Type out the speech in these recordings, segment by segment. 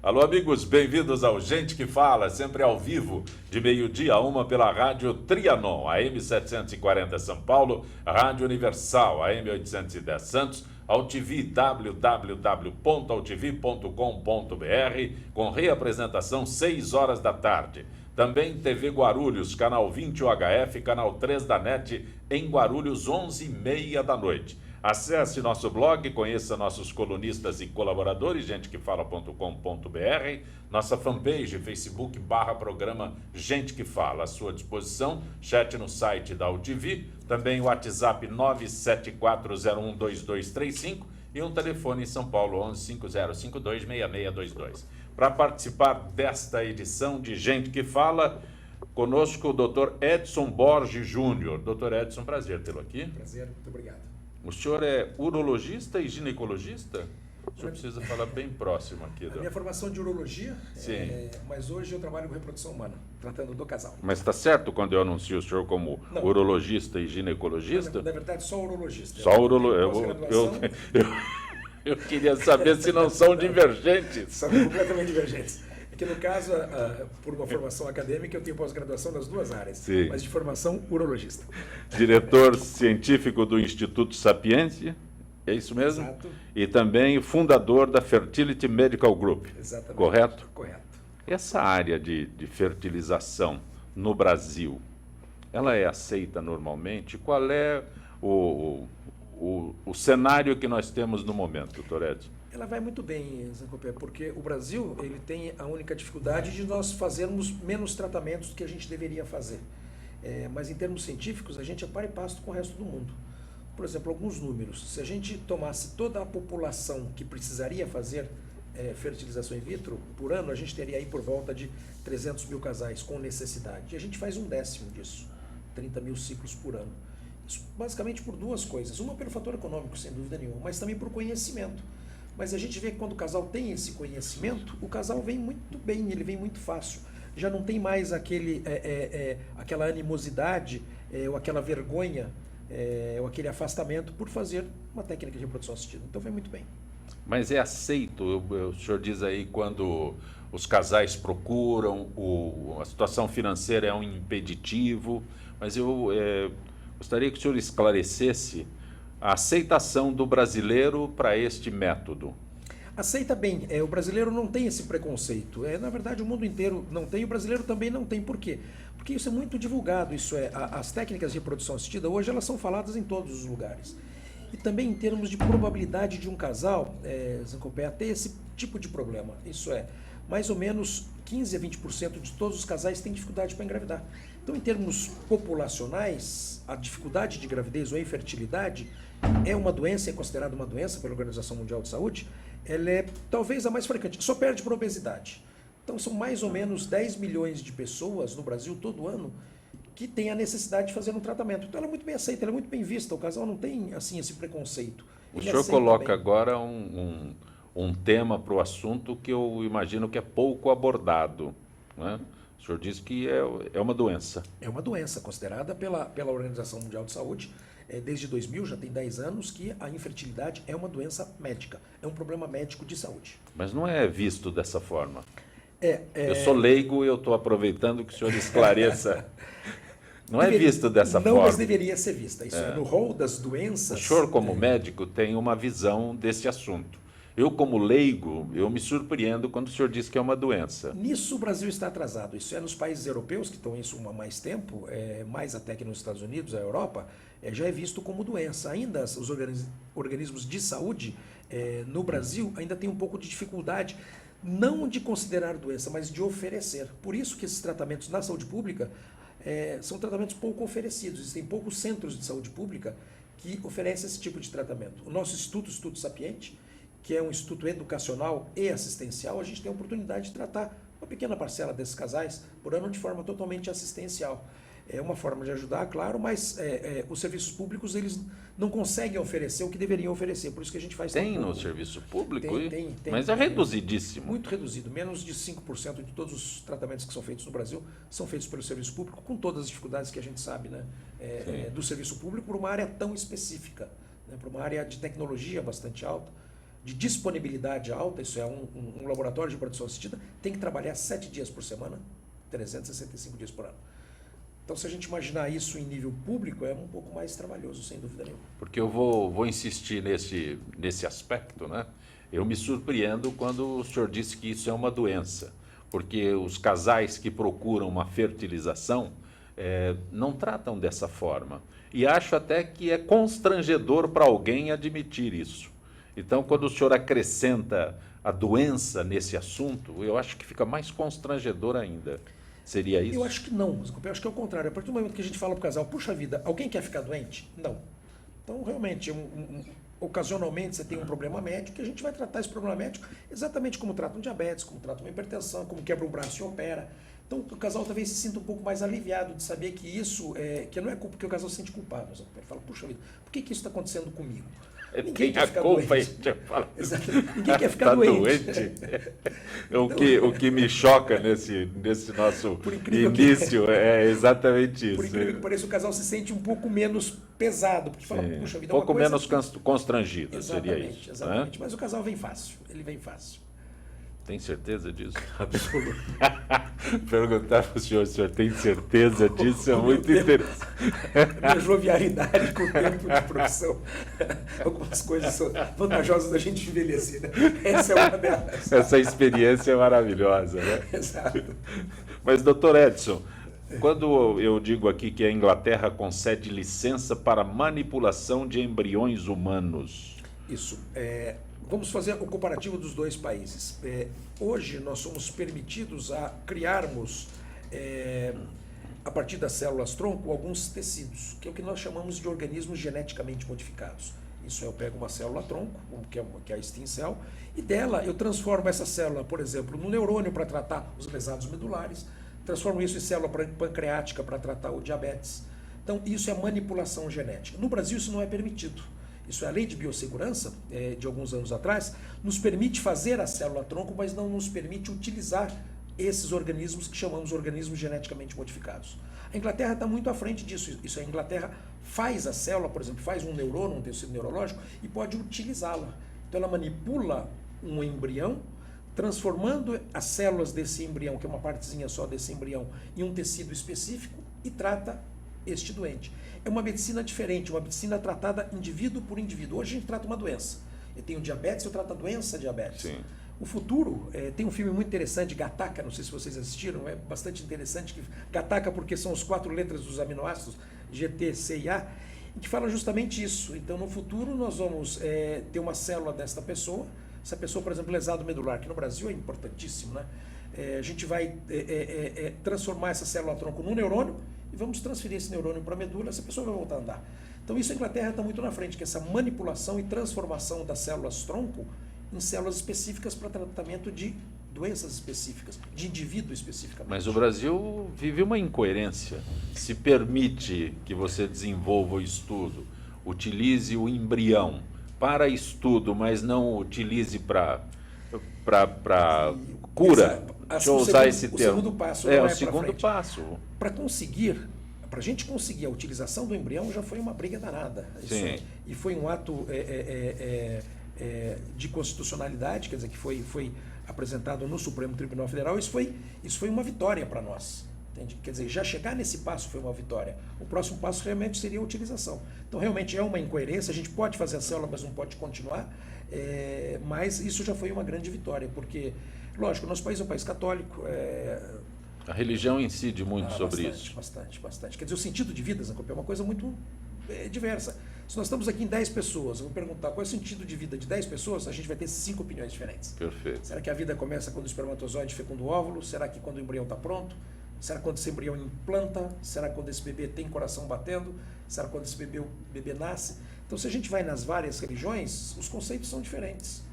Alô, amigos, bem-vindos ao Gente que Fala, sempre ao vivo, de meio-dia a 1 pela Rádio Trianon, AM 740 São Paulo, Rádio Universal, AM 810 Santos, AltV, www.altv.com.br, com reapresentação 6 horas da tarde. Também TV Guarulhos, canal 20 UHF, canal 3 da NET, em Guarulhos, 11h30 da noite. Acesse nosso blog, conheça nossos colunistas e colaboradores, gentequefala.com.br, nossa fanpage, Facebook, /programa Gente que Fala, à sua disposição, chat no site da UTV, também o WhatsApp 974012235 e um telefone em São Paulo, 1150526622. Para participar desta edição de Gente que Fala, conosco o Dr. Edson Borges Júnior. Dr. Edson, prazer tê-lo aqui. Prazer, muito obrigado. O senhor é urologista e ginecologista? O senhor precisa falar bem próximo aqui. A minha formação de urologia, Sim. mas hoje eu trabalho com reprodução humana, tratando do casal. Mas está certo quando eu anuncio o senhor como urologista e ginecologista? Na verdade, só urologista. Só urologista. Eu queria saber se não são divergentes. São completamente divergentes. Que no caso, por uma formação acadêmica, eu tenho pós-graduação nas duas áreas, Sim. Mas de formação urologista. Diretor científico do Instituto Sapiência, é isso mesmo? Exato. E também fundador da Fertility Medical Group. Exatamente. Correto? Correto. Essa área de fertilização no Brasil, ela é aceita normalmente? Qual é o cenário que nós temos no momento, doutor Edson? Ela vai muito bem, Zancopé, porque o Brasil ele tem a única dificuldade de nós fazermos menos tratamentos do que a gente deveria fazer. Mas em termos científicos, a gente é par e passo com o resto do mundo. Por exemplo, alguns números. Se a gente tomasse toda a população que precisaria fazer fertilização in vitro por ano, a gente teria aí por volta de 300 mil casais com necessidade. E a gente faz 1/10 disso, 30 mil ciclos por ano. Isso basicamente por duas coisas. Uma pelo fator econômico, sem dúvida nenhuma, mas também por conhecimento. Mas a gente vê que quando o casal tem esse conhecimento, o casal vem muito bem, ele vem muito fácil. Já não tem mais aquela animosidade, ou aquela vergonha, ou aquele afastamento por fazer uma técnica de reprodução assistida. Então vem muito bem. Mas é aceito, o senhor diz aí, quando os casais procuram, a situação financeira é um impeditivo, mas eu gostaria que o senhor esclarecesse a aceitação do brasileiro para este método. Aceita bem. O brasileiro não tem esse preconceito. Na verdade, o mundo inteiro não tem, o brasileiro também não tem. Por quê? Porque isso é muito divulgado. As técnicas de reprodução assistida, hoje, elas são faladas em todos os lugares. E também em termos de probabilidade de um casal, Zancopé, ter esse tipo de problema. Isso é, mais ou menos 15 a 20% de todos os casais têm dificuldade para engravidar. Então, em termos populacionais, a dificuldade de gravidez ou infertilidade é uma doença, é considerada uma doença pela Organização Mundial de Saúde, ela é talvez a mais frequente, só perde para a obesidade. Então, são mais ou menos 10 milhões de pessoas no Brasil todo ano que têm a necessidade de fazer um tratamento. Então, ela é muito bem aceita, ela é muito bem vista, o casal não tem assim esse preconceito. O senhor coloca agora um tema para o assunto que eu imagino que é pouco abordado, né? O senhor disse que é uma doença. É uma doença considerada pela Organização Mundial de Saúde, desde 2000, já tem 10 anos, que a infertilidade é uma doença médica, é um problema médico de saúde. Mas não é visto dessa forma. Eu sou leigo e eu estou aproveitando que o senhor esclareça. Não é visto dessa forma. Não, mas deveria ser vista. Isso no rol das doenças... O senhor, como médico, tem uma visão desse assunto. Eu, como leigo, eu me surpreendo quando o senhor diz que é uma doença. Nisso o Brasil está atrasado. Isso é nos países europeus, que estão em suma há mais tempo, mais até que nos Estados Unidos, a Europa, já é visto como doença. Ainda os organismos de saúde no Brasil ainda têm um pouco de dificuldade, não de considerar doença, mas de oferecer. Por isso que esses tratamentos na saúde pública são tratamentos pouco oferecidos. Existem poucos centros de saúde pública que oferecem esse tipo de tratamento. O nosso Instituto Sapiente, que é um instituto educacional e assistencial, a gente tem a oportunidade de tratar uma pequena parcela desses casais por ano de forma totalmente assistencial. É uma forma de ajudar, claro, mas os serviços públicos eles não conseguem oferecer o que deveriam oferecer, por isso que a gente faz... Tem no serviço público? Tem. Mas é reduzidíssimo. Muito reduzido, menos de 5% de todos os tratamentos que são feitos no Brasil são feitos pelo serviço público, com todas as dificuldades que a gente sabe, né, do serviço público, por uma área tão específica, né, por uma área de tecnologia bastante alta, de disponibilidade alta, isso é um laboratório de reprodução assistida, tem que trabalhar 7 dias por semana, 365 dias por ano. Então, se a gente imaginar isso em nível público, é um pouco mais trabalhoso, sem dúvida nenhuma. Porque eu vou insistir nesse aspecto, né? Eu me surpreendo quando o senhor disse que isso é uma doença, porque os casais que procuram uma fertilização não tratam dessa forma. E acho até que é constrangedor para alguém admitir isso. Então, quando o senhor acrescenta a doença nesse assunto, eu acho que fica mais constrangedor ainda. Seria isso? Eu acho que não, eu acho que é o contrário. A partir do momento que a gente fala para o casal, puxa vida, alguém quer ficar doente? Não. Então, realmente, ocasionalmente você tem um problema médico e a gente vai tratar esse problema médico exatamente como trata um diabetes, como trata uma hipertensão, como quebra um braço e opera. Então, o casal talvez se sinta um pouco mais aliviado de saber que isso, que não é culpa, porque o casal se sente culpado. Ele fala, puxa vida, por que isso está acontendo comigo? Ninguém quer ficar doente. Ninguém quer ficar doente. O que me choca nesse nosso início é exatamente isso. Por incrível que pareça, o casal se sente um pouco menos pesado, porque fala, puxa vida, um pouco menos constrangido, seria isso. Exatamente, mas o casal vem fácil, ele vem fácil. Tem certeza disso? Absoluto. Perguntar para o senhor tem certeza disso? É muito interessante. Minha jovialidade com o tempo de profissão. Algumas coisas são vantajosas da gente envelhecer. Né? Essa é uma delas. Essa experiência é maravilhosa, né? Exato. Mas, doutor Edson, quando eu digo aqui que a Inglaterra concede licença para manipulação de embriões humanos... Isso. Vamos fazer o comparativo dos dois países. Hoje nós somos permitidos a criarmos, a partir das células-tronco, alguns tecidos, que é o que nós chamamos de organismos geneticamente modificados. Isso eu pego uma célula-tronco, que é a stem cell, e dela eu transformo essa célula, por exemplo, no neurônio para tratar os lesados medulares, transformo isso em célula pancreática para tratar o diabetes. Então isso é manipulação genética. No Brasil isso não é permitido. Isso é a lei de biossegurança, de alguns anos atrás, nos permite fazer a célula-tronco, mas não nos permite utilizar esses organismos que chamamos de organismos geneticamente modificados. A Inglaterra está muito à frente disso. Isso a Inglaterra faz a célula, por exemplo, faz um neurônio, um tecido neurológico, e pode utilizá-la. Então ela manipula um embrião, transformando as células desse embrião, que é uma partezinha só desse embrião, em um tecido específico e trata este doente. É uma medicina diferente, uma medicina tratada indivíduo por indivíduo. Hoje a gente trata uma doença. Eu tenho diabetes, eu trato a doença diabetes. Sim. O futuro, tem um filme muito interessante, Gattaca, não sei se vocês assistiram, é bastante interessante. Gattaca porque são as 4 letras dos aminoácidos, GT, C e A, que fala justamente isso. Então no futuro nós vamos ter uma célula desta pessoa, essa pessoa, por exemplo, lesado medular, que no Brasil é importantíssimo, né? A gente vai transformar essa célula-tronco num neurônio, e vamos transferir esse neurônio para a medula, essa pessoa vai voltar a andar. Então isso a Inglaterra está muito na frente, que é essa manipulação e transformação das células-tronco em células específicas para tratamento de doenças específicas, de indivíduo especificamente. Mas o Brasil vive uma incoerência. Se permite que você desenvolva o estudo, utilize o embrião para estudo, mas não utilize para cura. Deixa eu usar esse termo. O segundo passo. O segundo passo. Para a gente conseguir a utilização do embrião já foi uma briga danada. Sim. E foi um ato de constitucionalidade, quer dizer, que foi apresentado no Supremo Tribunal Federal. Isso foi uma vitória para nós. Entende? Quer dizer, já chegar nesse passo foi uma vitória. O próximo passo realmente seria a utilização. Então, realmente é uma incoerência. A gente pode fazer a célula, mas não pode continuar. Mas isso já foi uma grande vitória, porque, lógico, o nosso país é um país católico. A religião incide muito sobre isso. Bastante. Quer dizer, o sentido de vida, Zancopé, é uma coisa muito diversa. Se nós estamos aqui em 10 pessoas, eu vou perguntar qual é o sentido de vida de 10 pessoas, a gente vai ter 5 opiniões diferentes. Perfeito. Será que a vida começa quando o espermatozoide fecunda o óvulo? Será que quando o embrião está pronto? Será quando esse embrião implanta? Será quando esse bebê tem coração batendo? Será quando esse bebê nasce? Então, se a gente vai nas várias religiões, os conceitos são diferentes.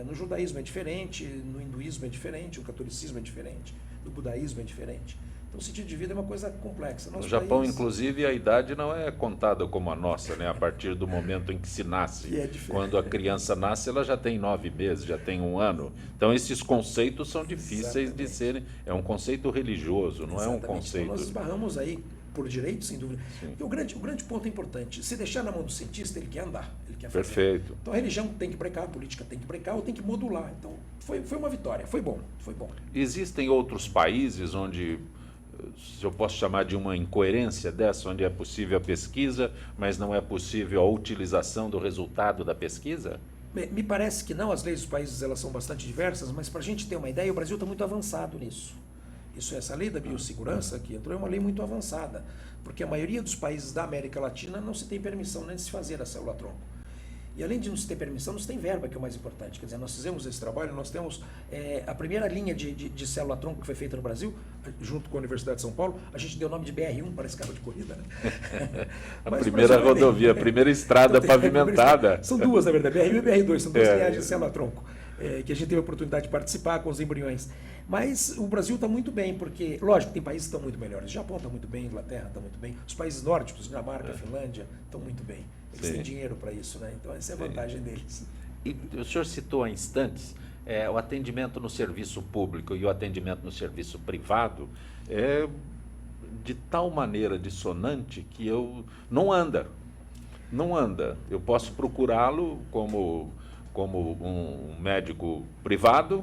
No judaísmo é diferente, no hinduísmo é diferente, no catolicismo é diferente, no budaísmo é diferente. Então, o sentido de vida é uma coisa complexa. No Japão, inclusive, a idade não é contada como a nossa, né? A partir do momento em que se nasce. Quando a criança nasce, ela já tem 9 meses, já tem 1 ano. Então, esses conceitos são difíceis de serem... É um conceito religioso, não é um conceito... Então, nós esbarramos aí por direito, sem dúvida. Sim. E o grande ponto importante, se deixar na mão do cientista, ele quer andar, ele quer fazer. Perfeito. Então a religião tem que brecar, a política tem que brecar, ou tem que modular. Então foi uma vitória, foi bom. Existem outros países onde, se eu posso chamar de uma incoerência dessa, onde é possível a pesquisa, mas não é possível a utilização do resultado da pesquisa? Me parece que não, as leis dos países elas são bastante diversas, mas para a gente ter uma ideia, o Brasil está muito avançado nisso. Essa lei da biossegurança que entrou é uma lei muito avançada, porque a maioria dos países da América Latina não se tem permissão nem de se fazer a célula-tronco. E além de não se ter permissão, não se tem verba, que é o mais importante. Quer dizer, nós fizemos esse trabalho, nós temos a primeira linha de célula-tronco que foi feita no Brasil, junto com a Universidade de São Paulo, a gente deu o nome de BR-1, parece carro de corrida, né? A primeira rodovia, a primeira estrada pavimentada. São duas, na verdade, BR-1 e BR-2, são duas linhas de célula-tronco, que a gente teve a oportunidade de participar com os embriões. Mas o Brasil está muito bem, porque, lógico, tem países que estão muito melhores. O Japão está muito bem, a Inglaterra está muito bem, os países nórdicos, Dinamarca, Finlândia, estão muito bem. Eles têm dinheiro para isso, né? Então essa é a vantagem deles. E o senhor citou há instantes o atendimento no serviço público e o atendimento no serviço privado é de tal maneira dissonante que não anda. Eu posso procurá-lo como um médico privado,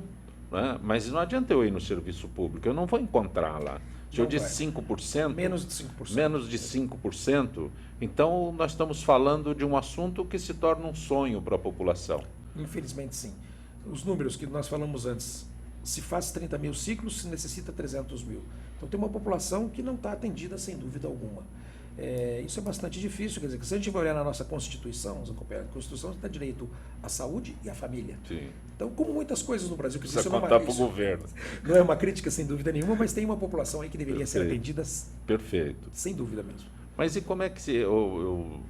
né? Mas não adianta eu ir no serviço público, eu não vou encontrar lá. O senhor disse 5%? Menos de 5%. Menos de 5%. Então, nós estamos falando de um assunto que se torna um sonho para a população. Infelizmente, sim. Os números que nós falamos antes, se faz 30 mil ciclos, se necessita 300 mil. Então, tem uma população que não está atendida, sem dúvida alguma. Isso é bastante difícil, quer dizer, que se a gente vai olhar na nossa Constituição, a Constituição dá direito à saúde e à família. Sim. Então, como muitas coisas no Brasil... Precisa contar para o governo. Não é uma crítica, sem dúvida nenhuma, mas tem uma população aí que deveria ser atendida... Perfeito. Sem dúvida mesmo. Mas e como é que eu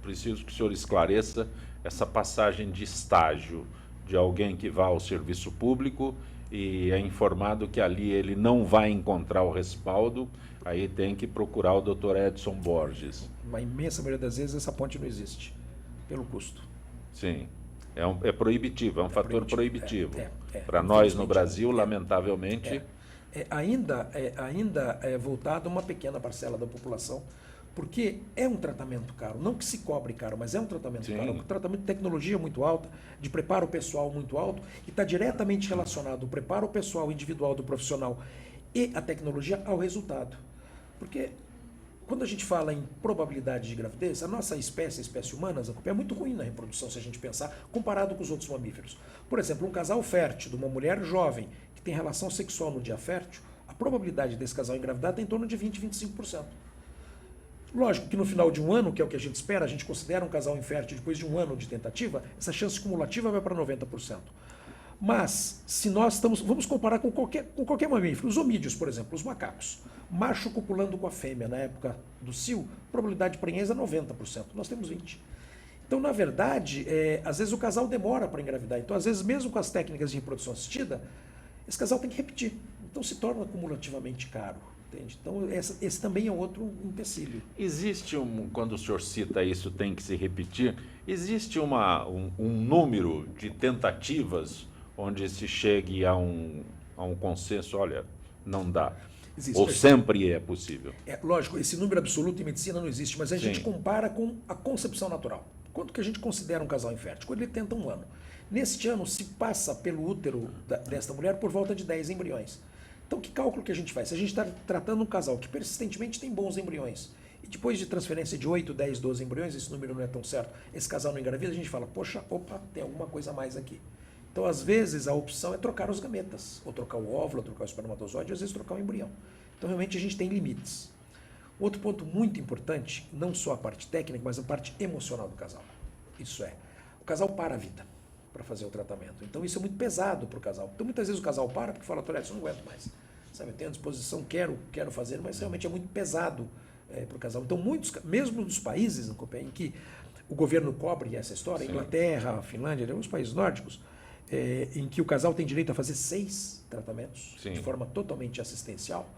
preciso que o senhor esclareça essa passagem de estágio de alguém que vá ao serviço público e é informado que ali ele não vai encontrar o respaldo, aí tem que procurar o Dr. Edson Borges. Na imensa maioria das vezes essa ponte não existe, pelo custo. Sim, é proibitivo, é um fator proibitivo. Para nós no Brasil, lamentavelmente... Ainda é voltado a uma pequena parcela da população, porque é um tratamento caro, não que se cobre caro, mas é um tratamento caro, é um tratamento de tecnologia muito alta, de preparo pessoal muito alto, e está diretamente relacionado o preparo pessoal individual do profissional e a tecnologia ao resultado. Porque quando a gente fala em probabilidade de gravidez, a nossa espécie, a espécie humana, é muito ruim na reprodução, se a gente pensar, comparado com os outros mamíferos. Por exemplo, um casal fértil de uma mulher jovem que tem relação sexual no dia fértil, a probabilidade desse casal engravidar está em torno de 20, 25%. Lógico que no final de um ano, que é o que a gente espera, a gente considera um casal infértil depois de um ano de tentativa, essa chance cumulativa vai para 90%. Mas, se nós vamos comparar com qualquer mamífero, os homídeos, por exemplo, os macacos, macho copulando com a fêmea na época do cio, probabilidade de prenhez é 90%, nós temos 20%. Então, na verdade, às vezes o casal demora para engravidar, então às vezes mesmo com as técnicas de reprodução assistida, esse casal tem que repetir, então se torna cumulativamente caro. Entende? Então, esse também é outro empecilho. Existe quando o senhor cita isso, tem que se repetir, existe um número de tentativas onde se chegue a um consenso, olha, não dá. Existe, ou sempre é possível? Lógico, esse número absoluto em medicina não existe, mas a gente compara com a concepção natural. Quanto que a gente considera um casal infértil? Quando ele tenta um ano. Neste ano, se passa pelo útero desta mulher por volta de 10 embriões. Então, que cálculo que a gente faz? Se a gente está tratando um casal que persistentemente tem bons embriões, e depois de transferência de 8, 10, 12 embriões, esse número não é tão certo, esse casal não engravida, a gente fala, poxa, opa, tem alguma coisa a mais aqui. Então, às vezes, a opção é trocar os gametas, ou trocar o óvulo, ou trocar o espermatozoide, ou às vezes trocar o embrião. Então, realmente, a gente tem limites. Outro ponto muito importante, não só a parte técnica, mas a parte emocional do casal. Isso é, o casal para a vida para fazer o tratamento. Então, isso é muito pesado para o casal. Então, muitas vezes o casal para porque fala, Toreto, eu não aguento mais. Sabe, eu tenho a disposição, quero fazer, mas realmente é muito pesado para o casal. Então, muitos, mesmo nos países em que o governo cobre essa história, Inglaterra, Finlândia, alguns países nórdicos, em que o casal tem direito a fazer 6 tratamentos de forma totalmente assistencial,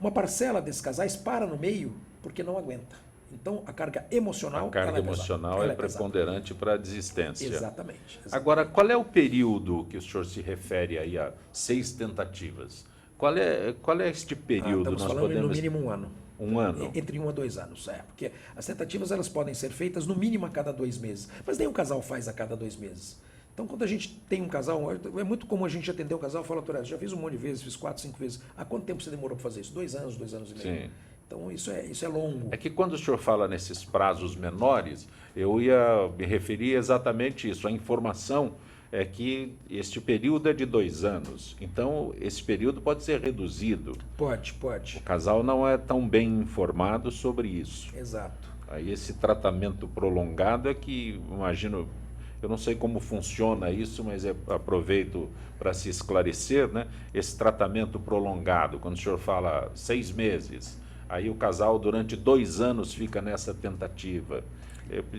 uma parcela desses casais para no meio porque não aguenta. Então, a carga emocional... A carga emocional é preponderante para a desistência. Exatamente. Agora, qual é o período que o senhor se refere aí a 6 tentativas? Qual é este período? Estamos falando no mínimo um ano. Um ano? Entre 1 a 2 anos, porque as tentativas elas podem ser feitas no mínimo a cada 2 meses, mas nenhum casal faz a cada 2 meses. Então, quando a gente tem um casal, é muito comum a gente atender um casal e falar, doutor, já fiz um monte de vezes, fiz 4, 5 vezes. Há quanto tempo você demorou para fazer isso? 2 anos, 2 anos e meio. Sim. Então, isso é longo. É que quando o senhor fala nesses prazos menores, eu ia me referir exatamente isso. A informação é que este período é de 2 anos. Então, esse período pode ser reduzido. Pode. O casal não é tão bem informado sobre isso. Exato. Aí esse tratamento prolongado é que, imagino, eu não sei como funciona isso, mas aproveito para se esclarecer, né? Esse tratamento prolongado, quando o senhor fala 6 meses, aí o casal durante 2 anos fica nessa tentativa.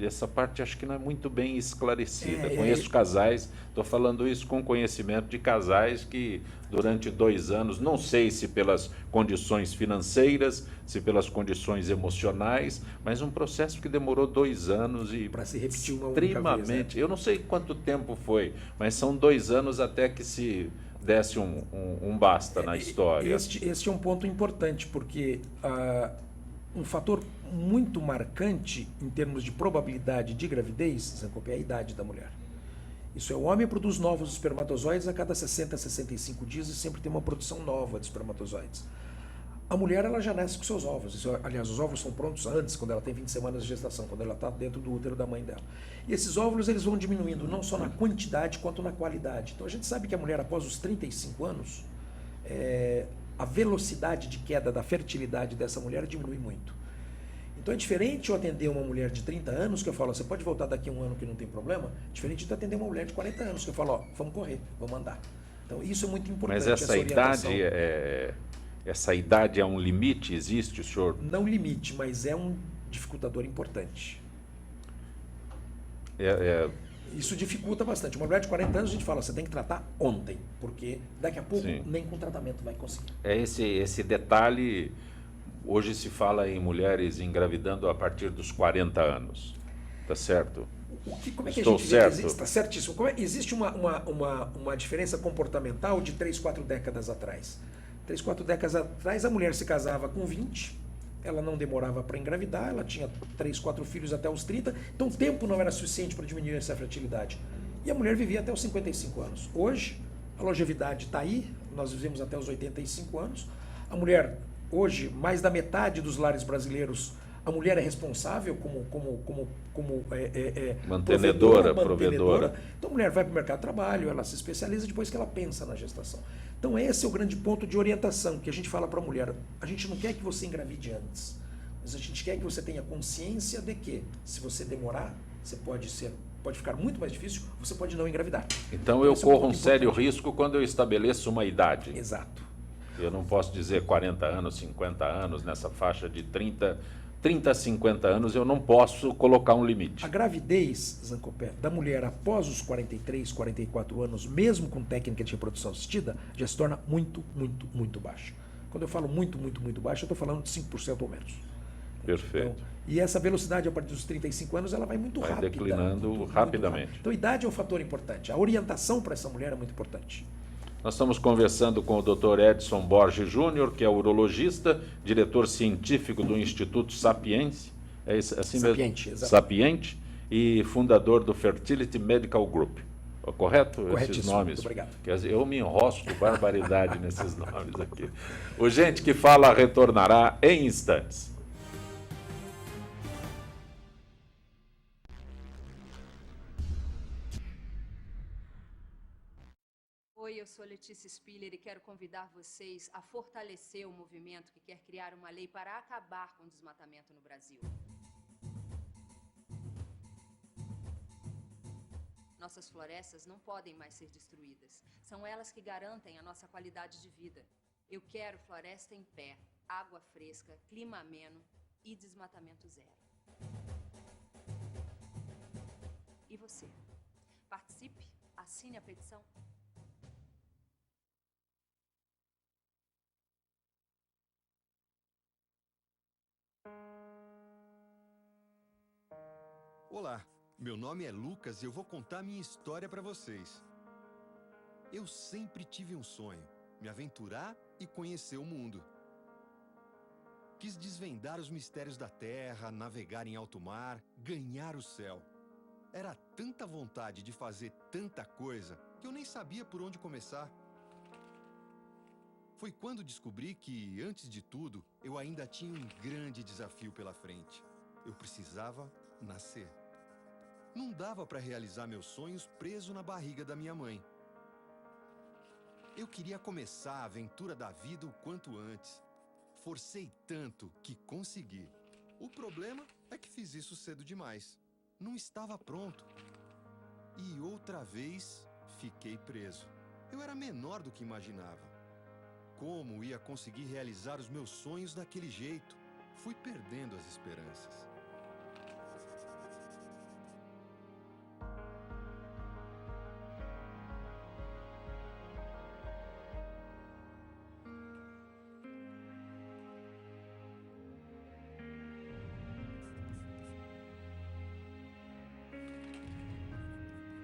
Essa parte acho que não é muito bem esclarecida. Conheço casais, estou falando isso com conhecimento de casais que durante 2 anos, não sei se pelas condições financeiras, se pelas condições emocionais, mas um processo que demorou 2 anos e para se repetir uma única vez, extremamente. né? Eu não sei quanto tempo foi, mas são 2 anos até que se desse um basta na história. Este é um ponto importante, porque um fator muito marcante em termos de probabilidade de gravidez, Zancope, é a idade da mulher. Isso é, o homem produz novos espermatozoides a cada 60 a 65 dias e sempre tem uma produção nova de espermatozoides. A mulher, ela já nasce com seus ovos. Isso, aliás, os óvulos são prontos antes, quando ela tem 20 semanas de gestação, quando ela está dentro do útero da mãe dela. E esses óvulos, eles vão diminuindo não só na quantidade, quanto na qualidade. Então, a gente sabe que a mulher, após os 35 anos, a velocidade de queda da fertilidade dessa mulher diminui muito. Então é diferente eu atender uma mulher de 30 anos, que eu falo, você pode voltar daqui a 1 ano que não tem problema, diferente de eu atender uma mulher de 40 anos, que eu falo, vamos correr, vamos andar. Então isso é muito importante. Mas essa idade é um limite? Existe, o senhor? Não limite, mas é um dificultador importante. Isso dificulta bastante. Uma mulher de 40 anos, a gente fala, você tem que tratar ontem, porque daqui a pouco nem com tratamento vai conseguir. Esse detalhe, hoje se fala em mulheres engravidando a partir dos 40 anos, tá certo? Como é que Estou a gente certo? vê que está certíssimo. Existe uma diferença comportamental de 3, 4 décadas atrás. 3, 4 décadas atrás, a mulher se casava com 20, ela não demorava para engravidar, ela tinha 3, 4 filhos até os 30, então o tempo não era suficiente para diminuir essa fertilidade. E a mulher vivia até os 55 anos. Hoje, a longevidade está aí, nós vivemos até os 85 anos. A mulher, hoje, mais da metade dos lares brasileiros, a mulher é responsável como provedora. Então a mulher vai para o mercado de trabalho, ela se especializa depois que ela pensa na gestação. Então esse é o grande ponto de orientação que a gente fala para a mulher. A gente não quer que você engravide antes, mas a gente quer que você tenha consciência de que, se você demorar, você pode ficar muito mais difícil, você pode não engravidar. Então eu corro um sério risco quando eu estabeleço uma idade. Exato. Eu não posso dizer 40 anos, 50 anos, nessa faixa de 30 a 50 anos, eu não posso colocar um limite. A gravidez, Zancopé, da mulher após os 43, 44 anos, mesmo com técnica de reprodução assistida, já se torna muito, muito, muito baixa. Quando eu falo muito, muito, muito baixa, eu estou falando de 5% ou menos. Perfeito. Então, e essa velocidade a partir dos 35 anos, ela vai muito rápida. Vai declinando rapidamente. Então, a idade é um fator importante. A orientação para essa mulher é muito importante. Nós estamos conversando com o Dr. Edson Borges Júnior, que é urologista, diretor científico do Instituto Sapiente, é assim Sapiente, mesmo? Sapiente, e fundador do Fertility Medical Group. Correto? Esses nomes. Muito obrigado. Eu me enrosco barbaridade nesses nomes aqui. O Gente que Fala retornará em instantes. Oi, eu sou Letícia Spiller e quero convidar vocês a fortalecer o movimento que quer criar uma lei para acabar com o desmatamento no Brasil. Nossas florestas não podem mais ser destruídas. São elas que garantem a nossa qualidade de vida. Eu quero floresta em pé, água fresca, clima ameno e desmatamento zero. E você? Participe, assine a petição. Olá, meu nome é Lucas e eu vou contar minha história para vocês. Eu sempre tive um sonho, me aventurar e conhecer o mundo. Quis desvendar os mistérios da terra, navegar em alto mar, ganhar o céu. Era tanta vontade de fazer tanta coisa que eu nem sabia por onde começar. Foi quando descobri que, antes de tudo, eu ainda tinha um grande desafio pela frente. Eu precisava nascer. Não dava para realizar meus sonhos preso na barriga da minha mãe. Eu queria começar a aventura da vida o quanto antes. Forcei tanto que consegui. O problema é que fiz isso cedo demais. Não estava pronto. E outra vez, fiquei preso. Eu era menor do que imaginava. Como ia conseguir realizar os meus sonhos daquele jeito? Fui perdendo as esperanças.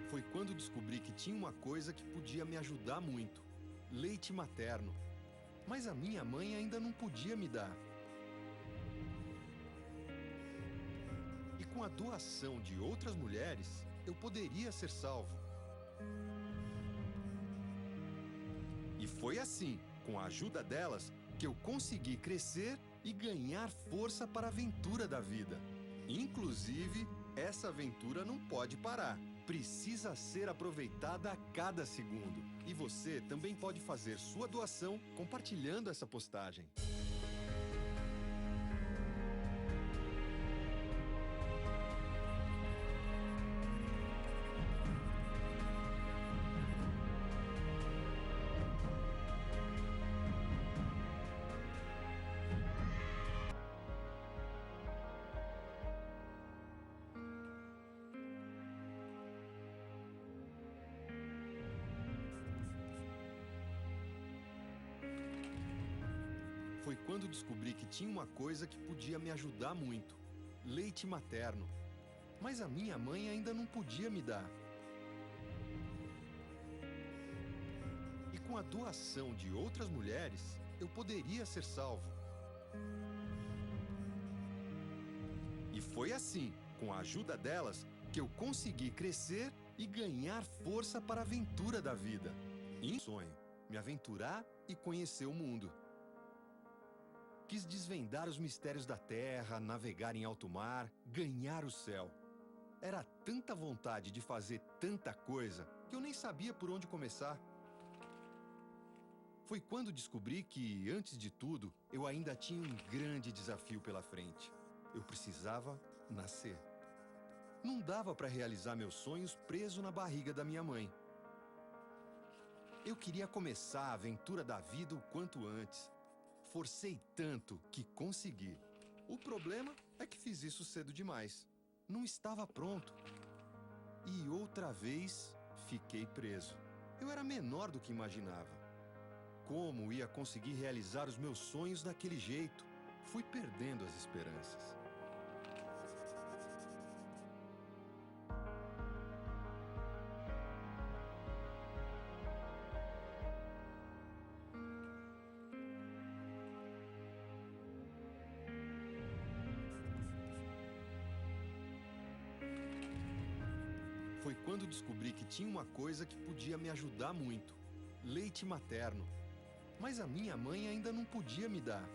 Foi quando descobri que tinha uma coisa que podia me ajudar muito: leite materno. Mas a minha mãe ainda não podia me dar. E com a doação de outras mulheres, eu poderia ser salvo. E foi assim, com a ajuda delas, que eu consegui crescer e ganhar força para a aventura da vida. Inclusive, essa aventura não pode parar. Precisa ser aproveitada a cada segundo. E você também pode fazer sua doação compartilhando essa postagem. Foi quando descobri que tinha uma coisa que podia me ajudar muito: leite materno. Mas a minha mãe ainda não podia me dar. E com a doação de outras mulheres, eu poderia ser salvo. E foi assim, com a ajuda delas, que eu consegui crescer e ganhar força para a aventura da vida. E um sonho: me aventurar e conhecer o mundo. Quis desvendar os mistérios da terra, navegar em alto mar, ganhar o céu. Era tanta vontade de fazer tanta coisa que eu nem sabia por onde começar. Foi quando descobri que, antes de tudo, eu ainda tinha um grande desafio pela frente. Eu precisava nascer. Não dava para realizar meus sonhos preso na barriga da minha mãe. Eu queria começar a aventura da vida o quanto antes. Forcei tanto que consegui. O problema é que fiz isso cedo demais. Não estava pronto. E outra vez, fiquei preso. Eu era menor do que imaginava. Como ia conseguir realizar os meus sonhos daquele jeito? Fui perdendo as esperanças. Foi quando descobri que tinha uma coisa que podia me ajudar muito: leite materno. Mas a minha mãe ainda não podia me dar.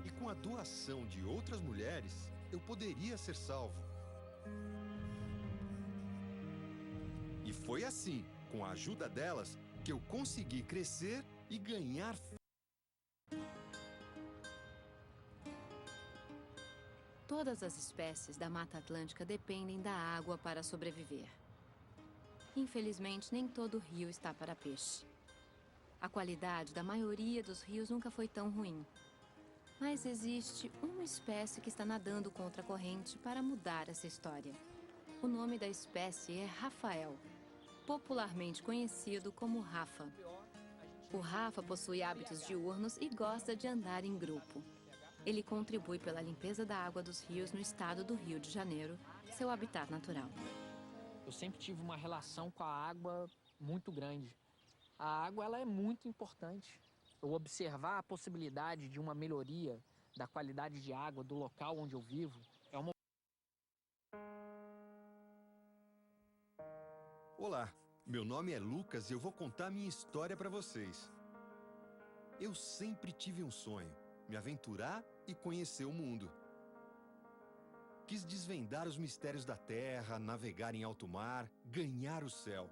E com a doação de outras mulheres, eu poderia ser salvo. E foi assim, com a ajuda delas, que eu consegui crescer e ganhar força. Todas as espécies da Mata Atlântica dependem da água para sobreviver. Infelizmente, nem todo rio está para peixe. A qualidade da maioria dos rios nunca foi tão ruim. Mas existe uma espécie que está nadando contra a corrente para mudar essa história. O nome da espécie é Rafael, popularmente conhecido como Rafa. O Rafa possui hábitos diurnos e gosta de andar em grupo. Ele contribui pela limpeza da água dos rios no estado do Rio de Janeiro, seu habitat natural. Eu sempre tive uma relação com a água muito grande. A água ela é muito importante eu observar a possibilidade de uma melhoria da qualidade de água do local onde eu vivo é uma... Olá, meu nome é Lucas e eu vou contar minha história para vocês. Eu sempre tive um sonho, me aventurar e conhecer o mundo. Quis desvendar os mistérios da Terra, navegar em alto mar, ganhar o céu.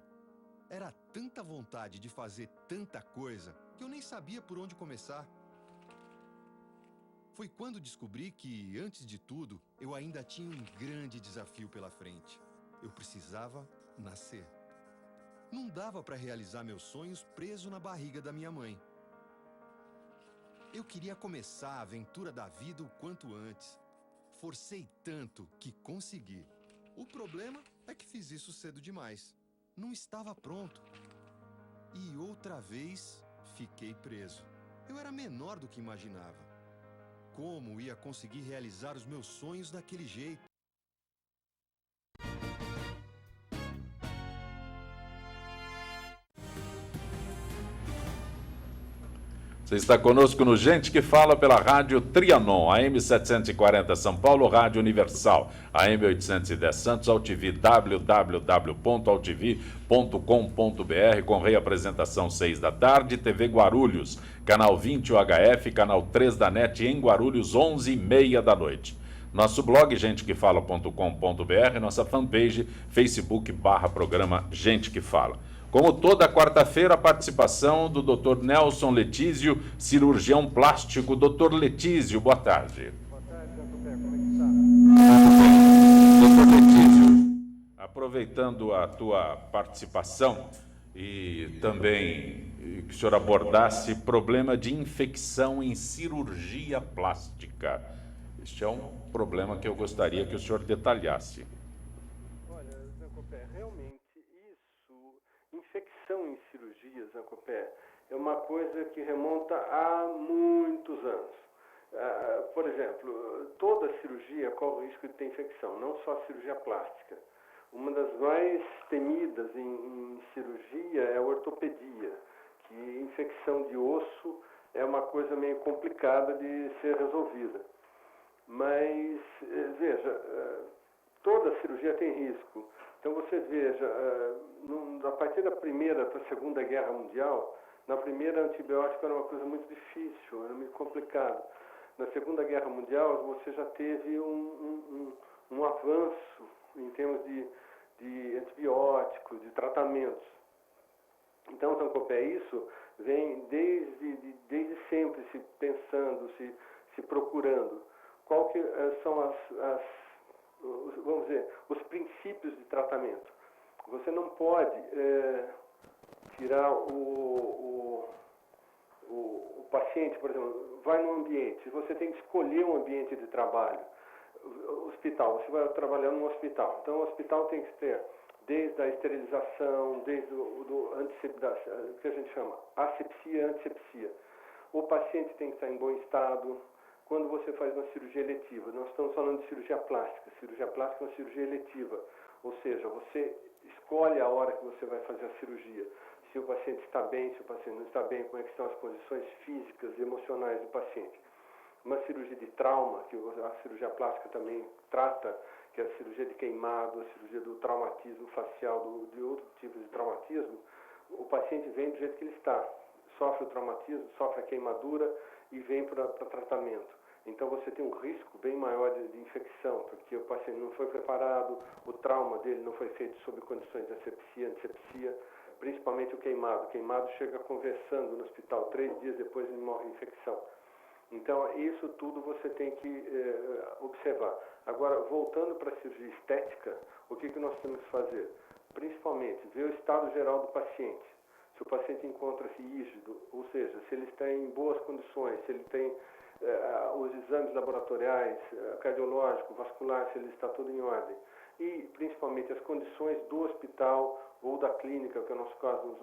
Era tanta vontade de fazer tanta coisa que eu nem sabia por onde começar. Foi quando descobri que, antes de tudo, eu ainda tinha um grande desafio pela frente. Eu precisava nascer. Não dava para realizar meus sonhos preso na barriga da minha mãe. Eu queria começar a aventura da vida o quanto antes. Forcei tanto que consegui. O problema é que fiz isso cedo demais. Não estava pronto. E outra vez, fiquei preso. Eu era menor do que imaginava. Como ia conseguir realizar os meus sonhos daquele jeito? Você está conosco no Gente que Fala pela Rádio Trianon, AM 740 São Paulo, Rádio Universal, AM 810 Santos, AltV, www.altv.com.br, com reapresentação 6 da tarde, TV Guarulhos, canal 20 UHF, canal 3 da NET em Guarulhos, 11h30 da noite. Nosso blog, gentequefala.com.br, nossa fanpage, Facebook/programa Gente que Fala. Como toda quarta-feira, a participação do Dr. Nelson Letísio, cirurgião plástico. Dr. Letísio, boa tarde. Boa tarde, Dr. Pé, como é que está? Dr. Letísio, aproveitando a tua participação e também que o senhor abordasse problema de infecção em cirurgia plástica. Este é um problema que eu gostaria que o senhor detalhasse. Olha, Zancopé, realmente infecção em cirurgias, Zancopé, é uma coisa que remonta a muitos anos. Por exemplo, toda cirurgia corre o risco de ter infecção, não só a cirurgia plástica. Uma das mais temidas em cirurgia é a ortopedia, que infecção de osso é uma coisa meio complicada de ser resolvida. Mas, veja, toda cirurgia tem risco. Então você veja, a partir da Primeira para a Segunda Guerra Mundial, na primeira antibiótico era uma coisa muito difícil, era muito complicado. Na Segunda Guerra Mundial você já teve um avanço em termos de antibióticos, de tratamentos. Então, Zancopé, isso vem desde sempre se pensando, se procurando. Qual que são vamos dizer, os princípios de tratamento? Você não pode tirar o paciente, por exemplo, vai num ambiente, você tem que escolher um ambiente de trabalho. Hospital, você vai trabalhar num hospital. Então, o hospital tem que ter desde a esterilização, desde o que a gente chama asepsia, antisepsia. O paciente tem que estar em bom estado. Quando você faz uma cirurgia eletiva, nós estamos falando de cirurgia plástica. Cirurgia plástica é uma cirurgia eletiva, ou seja, você escolhe a hora que você vai fazer a cirurgia. Se o paciente está bem, se o paciente não está bem, como é que estão as condições físicas e emocionais do paciente. Uma cirurgia de trauma, que a cirurgia plástica também trata, que é a cirurgia de queimado, a cirurgia do traumatismo facial, de outro tipo de traumatismo, o paciente vem do jeito que ele está. Sofre o traumatismo, sofre a queimadura e vem para tratamento. Então você tem um risco bem maior de infecção, porque o paciente não foi preparado, o trauma dele não foi feito sob condições de asepsia, antisepsia, principalmente o queimado. O queimado chega conversando no hospital, 3 dias depois ele morre de infecção. Então isso tudo você tem que observar. Agora, voltando para a cirurgia estética, o que nós temos que fazer? Principalmente, ver o estado geral do paciente. Se o paciente encontra-se rígido, ou seja, se ele está em boas condições, se ele tem os exames laboratoriais, cardiológico, vascular, se ele está tudo em ordem. E, principalmente, as condições do hospital ou da clínica, que é o nosso caso,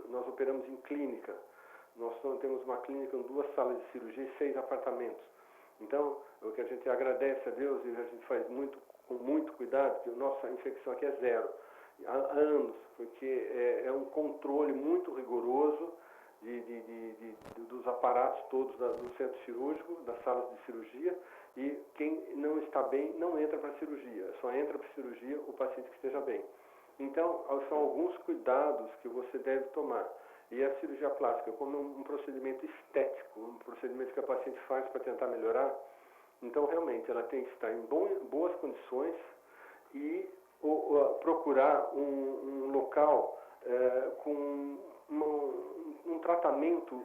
nós operamos em clínica. Nós temos uma clínica com 2 salas de cirurgia e 6 apartamentos. Então, o que a gente agradece a Deus e a gente faz com muito cuidado, que a nossa infecção aqui é 0. Há anos, porque é um controle muito rigoroso dos aparatos todos do centro cirúrgico, das salas de cirurgia, e quem não está bem não entra para a cirurgia, só entra para a cirurgia o paciente que esteja bem. Então, são alguns cuidados que você deve tomar. E a cirurgia plástica, como um procedimento estético, um procedimento que a paciente faz para tentar melhorar, então realmente ela tem que estar em boas condições e procurar um local com um tratamento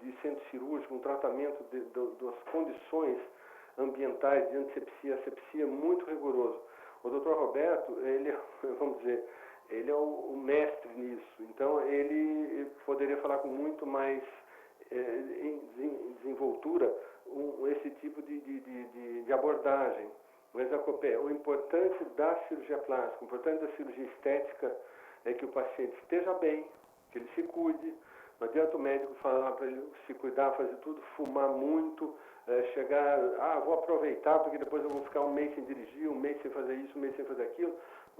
de centro cirúrgico, um tratamento das condições ambientais de antisepsia, asepsia muito rigoroso. O Dr. Roberto, ele, vamos dizer, ele é o mestre nisso, então ele poderia falar com muito mais desenvoltura esse tipo de abordagem. Mas, o importante da cirurgia plástica, o importante da cirurgia estética é que o paciente esteja bem, que ele se cuide. Não adianta o médico falar para ele se cuidar, fazer tudo, fumar muito, chegar, vou aproveitar porque depois eu vou ficar um mês sem dirigir, um mês sem fazer isso, um mês sem fazer aquilo.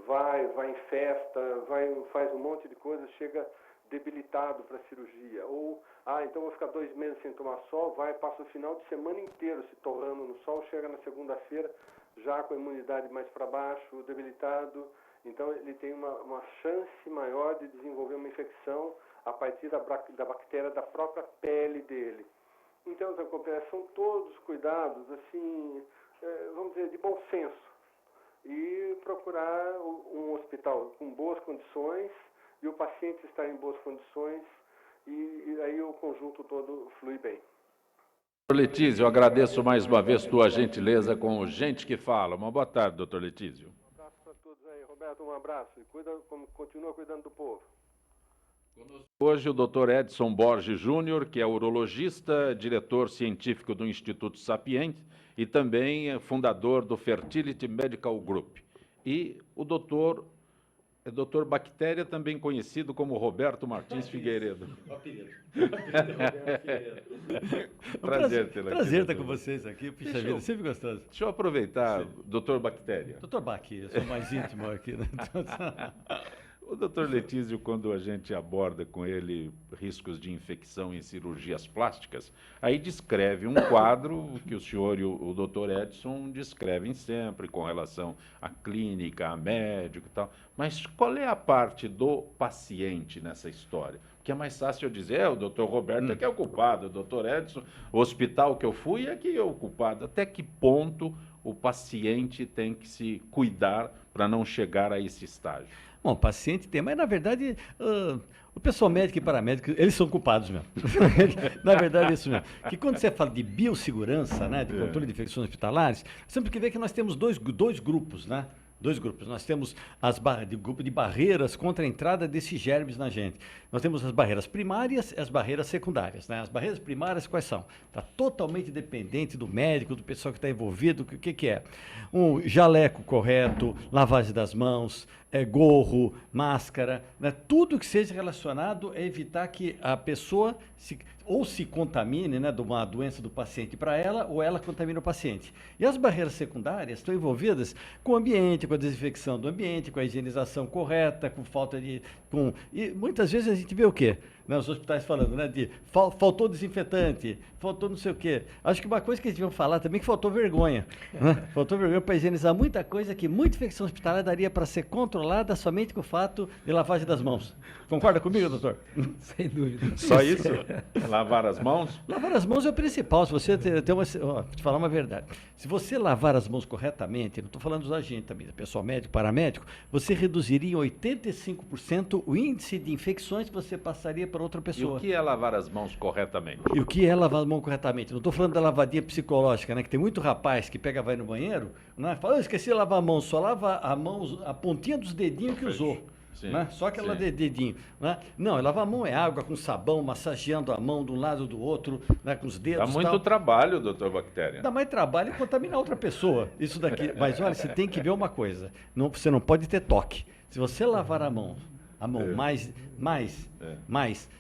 Vai em festa, faz um monte de coisa, chega debilitado para a cirurgia. Ou, então vou ficar 2 meses sem tomar sol, passa o final de semana inteiro se torrando no sol, chega na segunda-feira já com a imunidade mais para baixo, debilitado. Então ele tem uma chance maior de desenvolver uma infecção a partir da bactéria da própria pele dele. Então, são todos cuidados, assim, vamos dizer, de bom senso. E procurar um hospital com boas condições e o paciente estar em boas condições e aí o conjunto todo flui bem. Letísio, eu agradeço mais uma vez tua gentileza com o Gente que Fala. Uma boa tarde, doutor Letísio. Um abraço para todos aí. Roberto, um abraço e continua cuidando do povo. Hoje o Dr. Edson Borges Júnior, que é urologista, diretor científico do Instituto Sapiente e também é fundador do Fertility Medical Group. E o doutor Bactéria, também conhecido como Roberto Martins Figueiredo. Prazer estar com vocês aqui. Puxa vida, sempre gostoso. Deixa eu aproveitar, doutor Bactéria. Doutor Bach, eu sou mais íntimo aqui, né? O doutor Letísio, quando a gente aborda com ele riscos de infecção em cirurgias plásticas, aí descreve um quadro que o senhor e o doutor Edson descrevem sempre com relação à clínica, a médico e tal. Mas qual é a parte do paciente nessa história? Porque é mais fácil eu dizer, o doutor Roberto é que é o culpado, o doutor Edson, o hospital que eu fui é que é o culpado. Até que ponto o paciente tem que se cuidar para não chegar a esse estágio? Bom, o paciente tem, mas na verdade o pessoal médico e paramédico, eles são culpados mesmo. Na verdade é isso mesmo. Que quando você fala de biossegurança, né, de controle de infecções hospitalares, sempre que ver que nós temos dois grupos, né? Dois grupos. Nós temos o grupo de barreiras contra a entrada desses germes na gente. Nós temos as barreiras primárias e as barreiras secundárias. Né? As barreiras primárias quais são? Está totalmente dependente do médico, do pessoal que está envolvido. O que é? Um jaleco correto, lavagem das mãos, gorro, máscara, né? Tudo que seja relacionado a evitar que a pessoa se contamine, né, de uma doença do paciente para ela, ou ela contamina o paciente. E as barreiras secundárias estão envolvidas com o ambiente, com a desinfecção do ambiente, com a higienização correta, com falta de... E muitas vezes a gente vê o quê? Né, os hospitais falando, né, de faltou desinfetante, faltou não sei o quê. Acho que uma coisa que eles deviam falar também é que faltou vergonha. Né? Faltou vergonha para higienizar muita coisa que muita infecção hospitalar daria para ser controlada somente com o fato de lavagem das mãos. Concorda comigo, doutor? Sem dúvida. Só isso? Lavar as mãos? Lavar as mãos é o principal. Se você tem uma... Vou te falar uma verdade. Se você lavar as mãos corretamente, não estou falando dos agentes também, pessoal médico, paramédico, você reduziria em 85% o índice de infecções que você passaria para outra pessoa. E o que é lavar as mãos corretamente? E o que é lavar as mãos corretamente? Não estou falando da lavadinha psicológica, né? Que tem muito rapaz que pega, vai no banheiro, né? Fala, eu esqueci de lavar a mão, só lava a mão, a pontinha dos dedinhos que usou. Sim, né? Só aquela de dedinho. Né? Não, lavar a mão é água com sabão, massageando a mão de um lado do outro, né? Com os dedos. Dá muito trabalho, doutor Bactéria. Dá mais trabalho contaminar outra pessoa. Isso daqui. Mas olha, você tem que ver uma coisa. Você não pode ter toque. Se você lavar a mão mais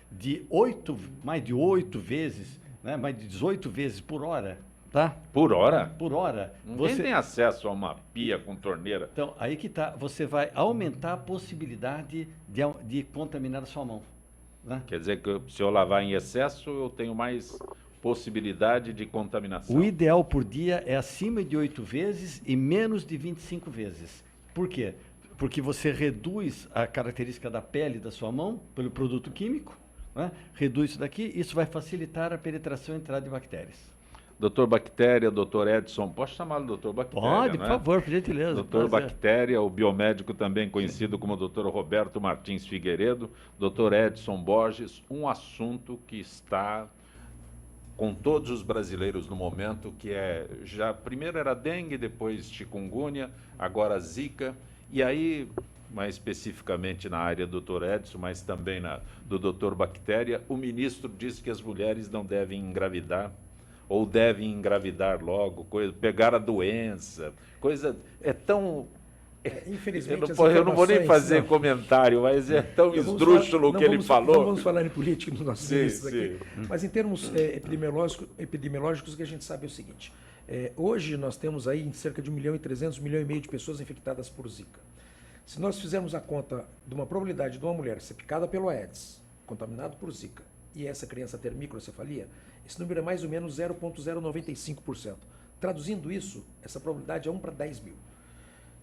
de 8 vezes, né? Mais de 18 vezes por hora, tá? Por hora? Por hora. Ninguém tem acesso a uma pia com torneira. Então, aí que tá, você vai aumentar a possibilidade de contaminar a sua mão. né? Quer dizer que se eu lavar em excesso, eu tenho mais possibilidade de contaminação. O ideal por dia é acima de 8 vezes e menos de 25 vezes. Por quê? Porque você reduz a característica da pele da sua mão pelo produto químico, né? Reduz isso daqui, isso vai facilitar a penetração e entrada de bactérias. Doutor Bactéria, doutor Edson, posso chamá-lo doutor Bactéria? Pode, não por é? favor, por gentileza. Doutor prazer. Bactéria, o biomédico também conhecido como doutor Roberto Martins Figueiredo, doutor Edson Borges, um assunto que está com todos os brasileiros no momento, que é, já primeiro era dengue, depois chikungunya, agora zika, e aí, mais especificamente na área do doutor Edson, mas também do doutor Bactéria, o ministro disse que as mulheres não devem engravidar, ou devem engravidar logo, pegar a doença, coisa, é tão... Infelizmente, eu não vou nem fazer comentário, mas é tão esdrúxulo o que ele falou. Não vamos falar em política nos nossos ministros aqui, sim. mas em termos epidemiológicos, o que a gente sabe é o seguinte. Hoje nós temos aí cerca de 1.300.000, 1,5 milhão de pessoas infectadas por Zika. Se nós fizermos a conta de uma probabilidade de uma mulher ser picada pelo Aedes, contaminado por Zika, e essa criança ter microcefalia, esse número é mais ou menos 0,095%. Traduzindo isso, essa probabilidade é 1 para 10 mil.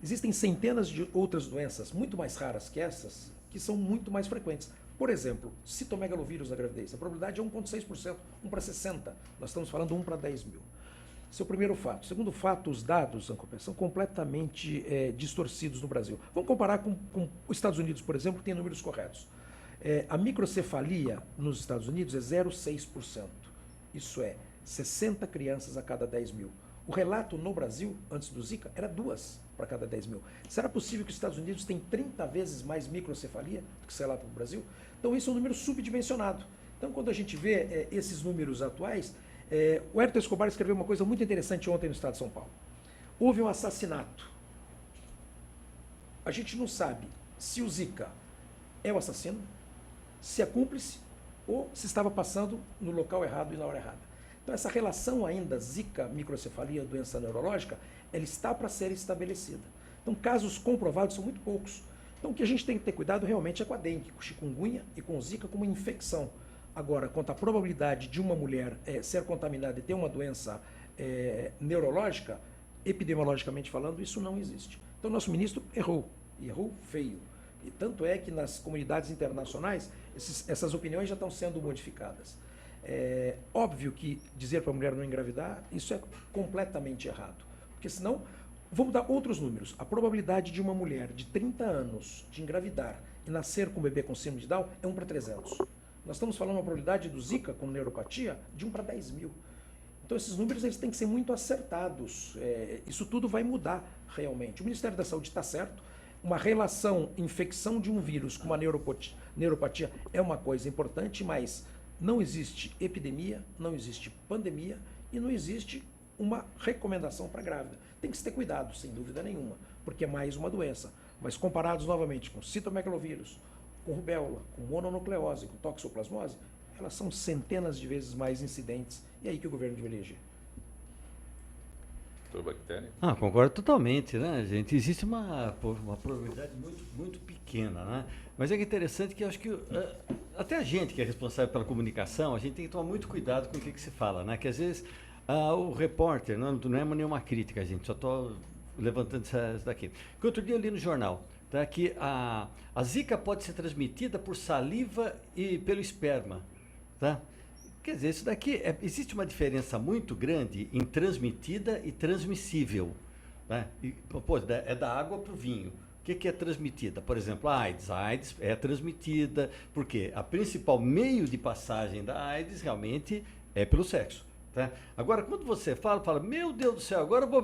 Existem centenas de outras doenças muito mais raras que essas, que são muito mais frequentes. Por exemplo, citomegalovírus na gravidez. A probabilidade é 1,6%, 1 para 60. Nós estamos falando 1 para 10 mil. Esse é o primeiro fato. Segundo fato, os dados, Zancopé, são completamente distorcidos no Brasil. Vamos comparar com os Estados Unidos, por exemplo, que tem números corretos. A microcefalia nos Estados Unidos é 0,6%. Isso é 60 crianças a cada 10 mil. O relato no Brasil, antes do Zika, era 2 para cada 10 mil. Será possível que os Estados Unidos tenham 30 vezes mais microcefalia do que se relata no Brasil? Então, isso é um número subdimensionado. Então, quando a gente vê esses números atuais, o Hérito Escobar escreveu uma coisa muito interessante ontem no estado de São Paulo. Houve um assassinato. A gente não sabe se o Zika é o assassino, se é cúmplice ou se estava passando no local errado e na hora errada. Então, essa relação ainda Zika-microcefalia, doença neurológica, ela está para ser estabelecida. Então, casos comprovados são muito poucos. Então, o que a gente tem que ter cuidado realmente é com a dengue, com chikungunya e com Zika como infecção. Agora, quanto à probabilidade de uma mulher ser contaminada e ter uma doença neurológica, epidemiologicamente falando, isso não existe. Então, nosso ministro errou, e errou feio. E tanto é que nas comunidades internacionais, essas opiniões já estão sendo modificadas. É óbvio que dizer para a mulher não engravidar, isso é completamente errado. Porque senão, vamos dar outros números. A probabilidade de uma mulher de 30 anos de engravidar e nascer com um bebê com síndrome de Down é 1 para 300. Nós estamos falando uma probabilidade do Zika com neuropatia de 1 para 10 mil. Então, esses números eles têm que ser muito acertados. Isso tudo vai mudar realmente. O Ministério da Saúde está certo. Uma relação infecção de um vírus com uma neuropatia é uma coisa importante, mas não existe epidemia, não existe pandemia e não existe uma recomendação para grávida. Tem que se ter cuidado, sem dúvida nenhuma, porque é mais uma doença. Mas comparados novamente com citomegalovírus, com rubéola, com mononucleose, com toxoplasmose, elas são centenas de vezes mais incidentes. E é aí que o governo deveria agir. Bactéria? Concordo totalmente, né, gente? Existe uma probabilidade muito, muito pequena, né? Mas é que interessante que eu acho que até a gente que é responsável pela comunicação, a gente tem que tomar muito cuidado com o que se fala, né? Que às vezes o repórter, não é nenhuma crítica, gente, só estou levantando isso daqui. Que outro dia eu li no jornal, tá, que a Zika pode ser transmitida por saliva e pelo esperma, tá? Quer dizer, isso daqui, existe uma diferença muito grande em transmitida e transmissível. Né? É da água para o vinho. O que é transmitida? Por exemplo, a AIDS. A AIDS é transmitida, porque a principal meio de passagem da AIDS realmente é pelo sexo. Tá? Agora, quando você fala, meu Deus do céu, agora eu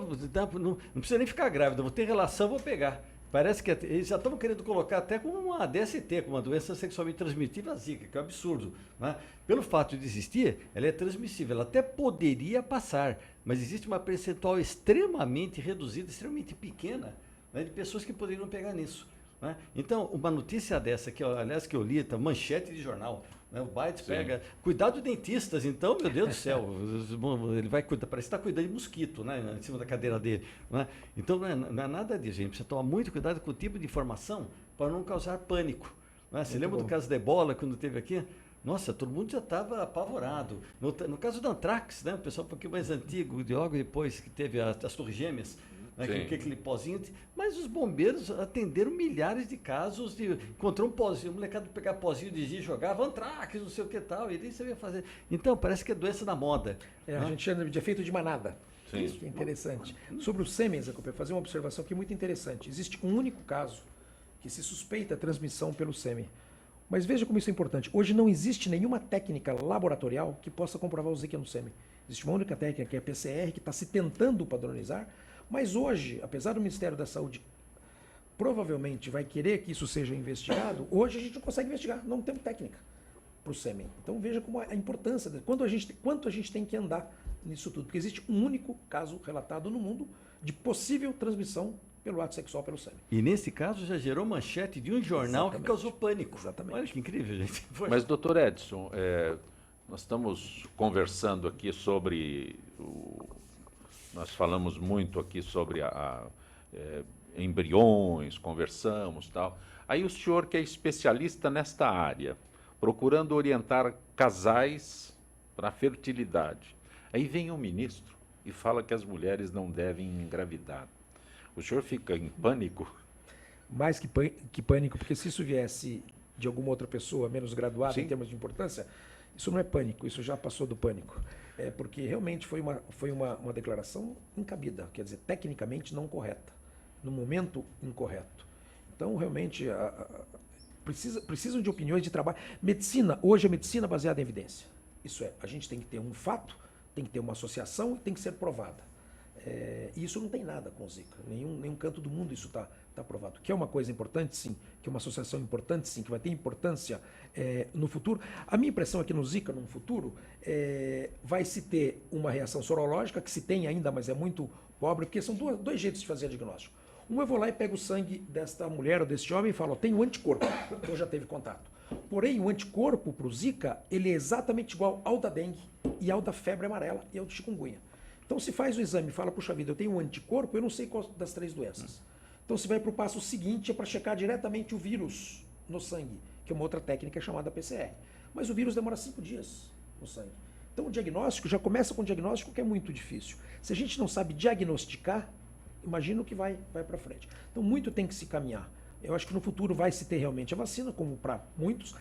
não precisa nem ficar grávida, vou ter relação, vou pegar. Parece que eles já estão querendo colocar até como uma DST, como uma doença sexualmente transmissível, a Zika, que é um absurdo. Né? Pelo fato de existir, ela é transmissível, ela até poderia passar, mas existe uma percentual extremamente reduzida, extremamente pequena, né, de pessoas que poderiam pegar nisso. Né? Então, uma notícia dessa, que eu li, tá, manchete de jornal, né, o Bites pega, cuidado dentistas, então, meu Deus do céu, ele vai cuidar, parece que está cuidando de mosquito, né, em cima da cadeira dele. Né? Então, não é nada disso, a gente precisa tomar muito cuidado com o tipo de informação para não causar pânico. Né? Você Muito lembra bom. do caso da ebola, quando teve aqui? Nossa, todo mundo já estava apavorado. No caso do Anthrax, né? O pessoal um pouquinho mais antigo, de logo depois que teve as Torres Gêmeas, né? Sim. Aquele pozinho. Mas os bombeiros atenderam milhares de casos de. Encontrou um pozinho, o molecado pegar pozinho de giz, jogava Anthrax, não sei o que tal, e nem sabia fazer. Então, parece que é doença da moda. A gente chama de efeito de manada. Sim. Isso é interessante. Sobre o sêmen, Zé Copé, fazer uma observação que é muito interessante. Existe um único caso que se suspeita a transmissão pelo sêmen. Mas veja como isso é importante. Hoje não existe nenhuma técnica laboratorial que possa comprovar o Zika no sêmen. Existe uma única técnica, que é a PCR, que está se tentando padronizar, mas hoje, apesar do Ministério da Saúde provavelmente vai querer que isso seja investigado, hoje a gente não consegue investigar, não temos técnica para o sêmen. Então veja como a importância, quanto a gente tem que andar nisso tudo, porque existe um único caso relatado no mundo de possível transmissão pelo ato sexual pelo sêmen. E nesse caso já gerou manchete de um jornal Exatamente. que causou pânico. Exatamente. Olha que incrível, gente. Mas, doutor Edson, nós estamos conversando aqui sobre... Nós falamos muito aqui sobre embriões, conversamos e tal. Aí o senhor, que é especialista nesta área, procurando orientar casais para a fertilidade. Aí vem um ministro e fala que as mulheres não devem engravidar. O senhor fica em pânico? Mais que pânico, porque se isso viesse de alguma outra pessoa menos graduada Sim. em termos de importância, isso não é pânico, isso já passou do pânico. É porque realmente foi uma declaração incabida, quer dizer, tecnicamente não correta, no momento incorreto. Então, realmente, precisam de opiniões de trabalho. Medicina, hoje é medicina baseada em evidência. Isso é, a gente tem que ter um fato, tem que ter uma associação e tem que ser provada. E isso não tem nada com o Zika. Nenhum canto do mundo isso está provado. Que é uma coisa importante, sim. Que é uma associação importante, sim. Que vai ter importância no futuro. A minha impressão é que no Zika, no futuro, vai se ter uma reação sorológica, que se tem ainda, mas é muito pobre, porque são dois jeitos de fazer diagnóstico. Um, eu vou lá e pego o sangue desta mulher ou deste homem e falo, tem um anticorpo, então já teve contato. Porém, o anticorpo para o Zika, ele é exatamente igual ao da dengue e ao da febre amarela e ao do chikungunya. Então, se faz o exame e fala, puxa vida, eu tenho um anticorpo, eu não sei qual das três doenças. Então, se vai para o passo seguinte, é para checar diretamente o vírus no sangue, que é uma outra técnica chamada PCR. Mas o vírus demora 5 dias no sangue. Então, o diagnóstico já começa com um diagnóstico que é muito difícil. Se a gente não sabe diagnosticar, imagina o que vai para frente. Então, muito tem que se caminhar. Eu acho que no futuro vai se ter realmente a vacina, como para muitos.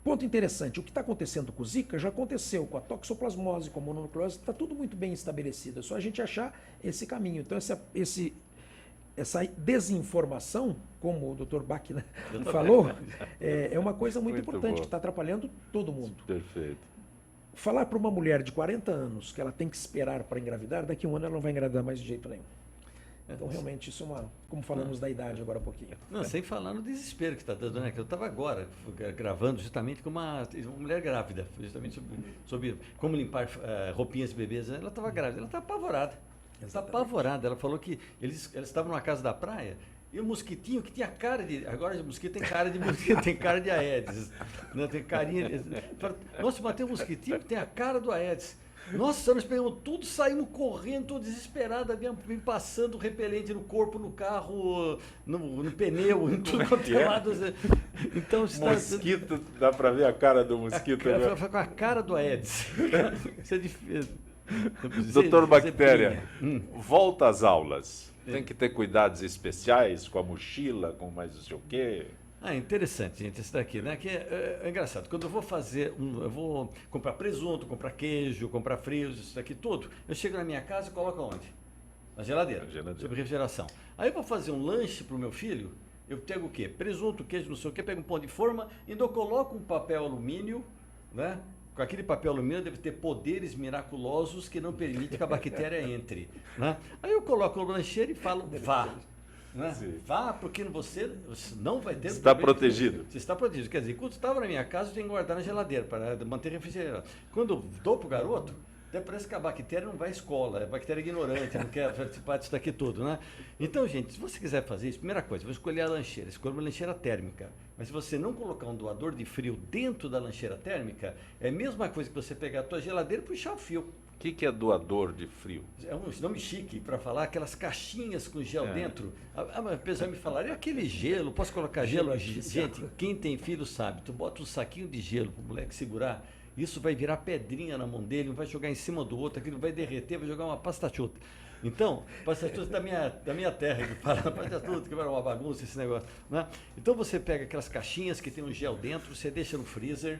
Ponto interessante, o que está acontecendo com o Zika já aconteceu com a toxoplasmose, com a mononucleose, está tudo muito bem estabelecido, é só a gente achar esse caminho. Então, essa desinformação, como o Dr. Bach, né, falou, é uma coisa muito importante, boa. que está atrapalhando todo mundo. Perfeito. Falar para uma mulher de 40 anos que ela tem que esperar para engravidar, daqui a um ano ela não vai engravidar mais de jeito nenhum. Então, realmente, isso é como falamos da idade agora há pouquinho. Não, sem falar no desespero que está dando, né? Que eu estava agora gravando justamente com uma mulher grávida, justamente sobre como limpar roupinhas de bebês. Ela estava grávida, ela estava apavorada. Ela falou que eles estavam numa casa da praia e o mosquitinho que tinha cara de... Agora o mosquito tem cara de mosquito, tem cara de Aedes. Né? Tem carinha... Nossa, mas tem um mosquitinho que tem a cara do Aedes. Nossa, nós pegamos tudo, saímos correndo, tô desesperada, vim passando repelente no corpo, no carro, no pneu, em tudo quanto é lado. Então, Mosquito, dá para ver a cara do mosquito. Foi com a cara do Aedes. Isso é difícil. Doutor Bactéria, volta às aulas. Tem que ter cuidados especiais com a mochila, com mais não sei o quê. Interessante, gente, esse daqui, né? Que é engraçado. Quando eu vou eu vou comprar presunto, comprar queijo, comprar frios, isso daqui tudo, eu chego na minha casa e coloco onde? Na geladeira. Sobre refrigeração. Aí eu vou fazer um lanche para o meu filho, eu pego o quê? Presunto, queijo, não sei o quê, pego um pão de forma, ainda eu coloco um papel alumínio, né? Com aquele papel alumínio deve ter poderes miraculosos que não permitem que a bactéria entre, né? Aí eu coloco no lancheiro e falo, vá. Né? Vá, porque você não vai ter... Está protegido. Você está protegido. Quer dizer, quando estava na minha casa, eu tenho que guardar na geladeira para manter refrigerado. Quando eu dou para o garoto, até parece que a bactéria não vai à escola, é bactéria ignorante, não quer participar disso daqui tudo, né? Então, gente, se você quiser fazer isso, primeira coisa, vou escolher a lancheira, escolha uma lancheira térmica. Mas se você não colocar um doador de frio dentro da lancheira térmica, é a mesma coisa que você pegar a tua geladeira e puxar o fio. O que é doador de frio? É um nome chique para falar aquelas caixinhas com gel dentro. A pessoa me falaram, e aquele gelo, posso colocar gelo? Gente, quem tem filho sabe, tu bota um saquinho de gelo para o moleque segurar, isso vai virar pedrinha na mão dele, vai jogar em cima do outro, aquilo vai derreter, vai jogar uma pasta chuta. Então, pasta chuta da minha terra, que fala pasta chuta, que vai uma bagunça esse negócio. Né? Então você pega aquelas caixinhas que tem um gel dentro, você deixa no freezer,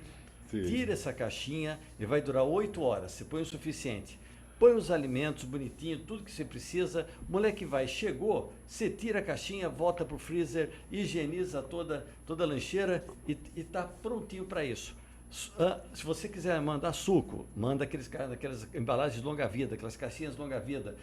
tira essa caixinha e vai durar 8 horas, você põe o suficiente. Põe os alimentos bonitinho, tudo que você precisa, o moleque vai, chegou, você tira a caixinha, volta para o freezer, higieniza toda a lancheira e está prontinho para isso. Se você quiser mandar suco, manda aquelas embalagens longa-vida, aquelas caixinhas longa-vida.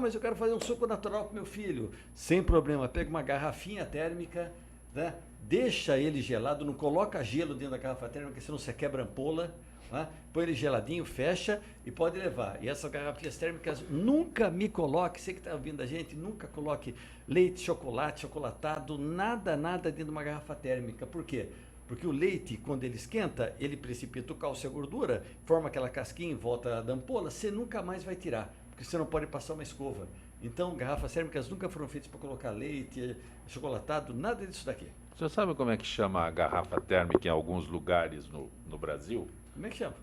Mas eu quero fazer um suco natural para meu filho. Sem problema, pega uma garrafinha térmica, né? Deixa ele gelado, não coloca gelo dentro da garrafa térmica, senão você quebra a ampola. Né? Põe ele geladinho, fecha e pode levar. E essas garrafinhas térmicas, nunca me coloque, você que está ouvindo a gente, nunca coloque leite, chocolate, chocolatado, nada dentro de uma garrafa térmica. Por quê? Porque o leite, quando ele esquenta, ele precipita o cálcio e a gordura, forma aquela casquinha em volta da ampola, você nunca mais vai tirar, porque você não pode passar uma escova. Então, garrafas térmicas nunca foram feitas para colocar leite, chocolatado, nada disso daqui. O senhor sabe como é que chama a garrafa térmica em alguns lugares no Brasil? Como é que chama?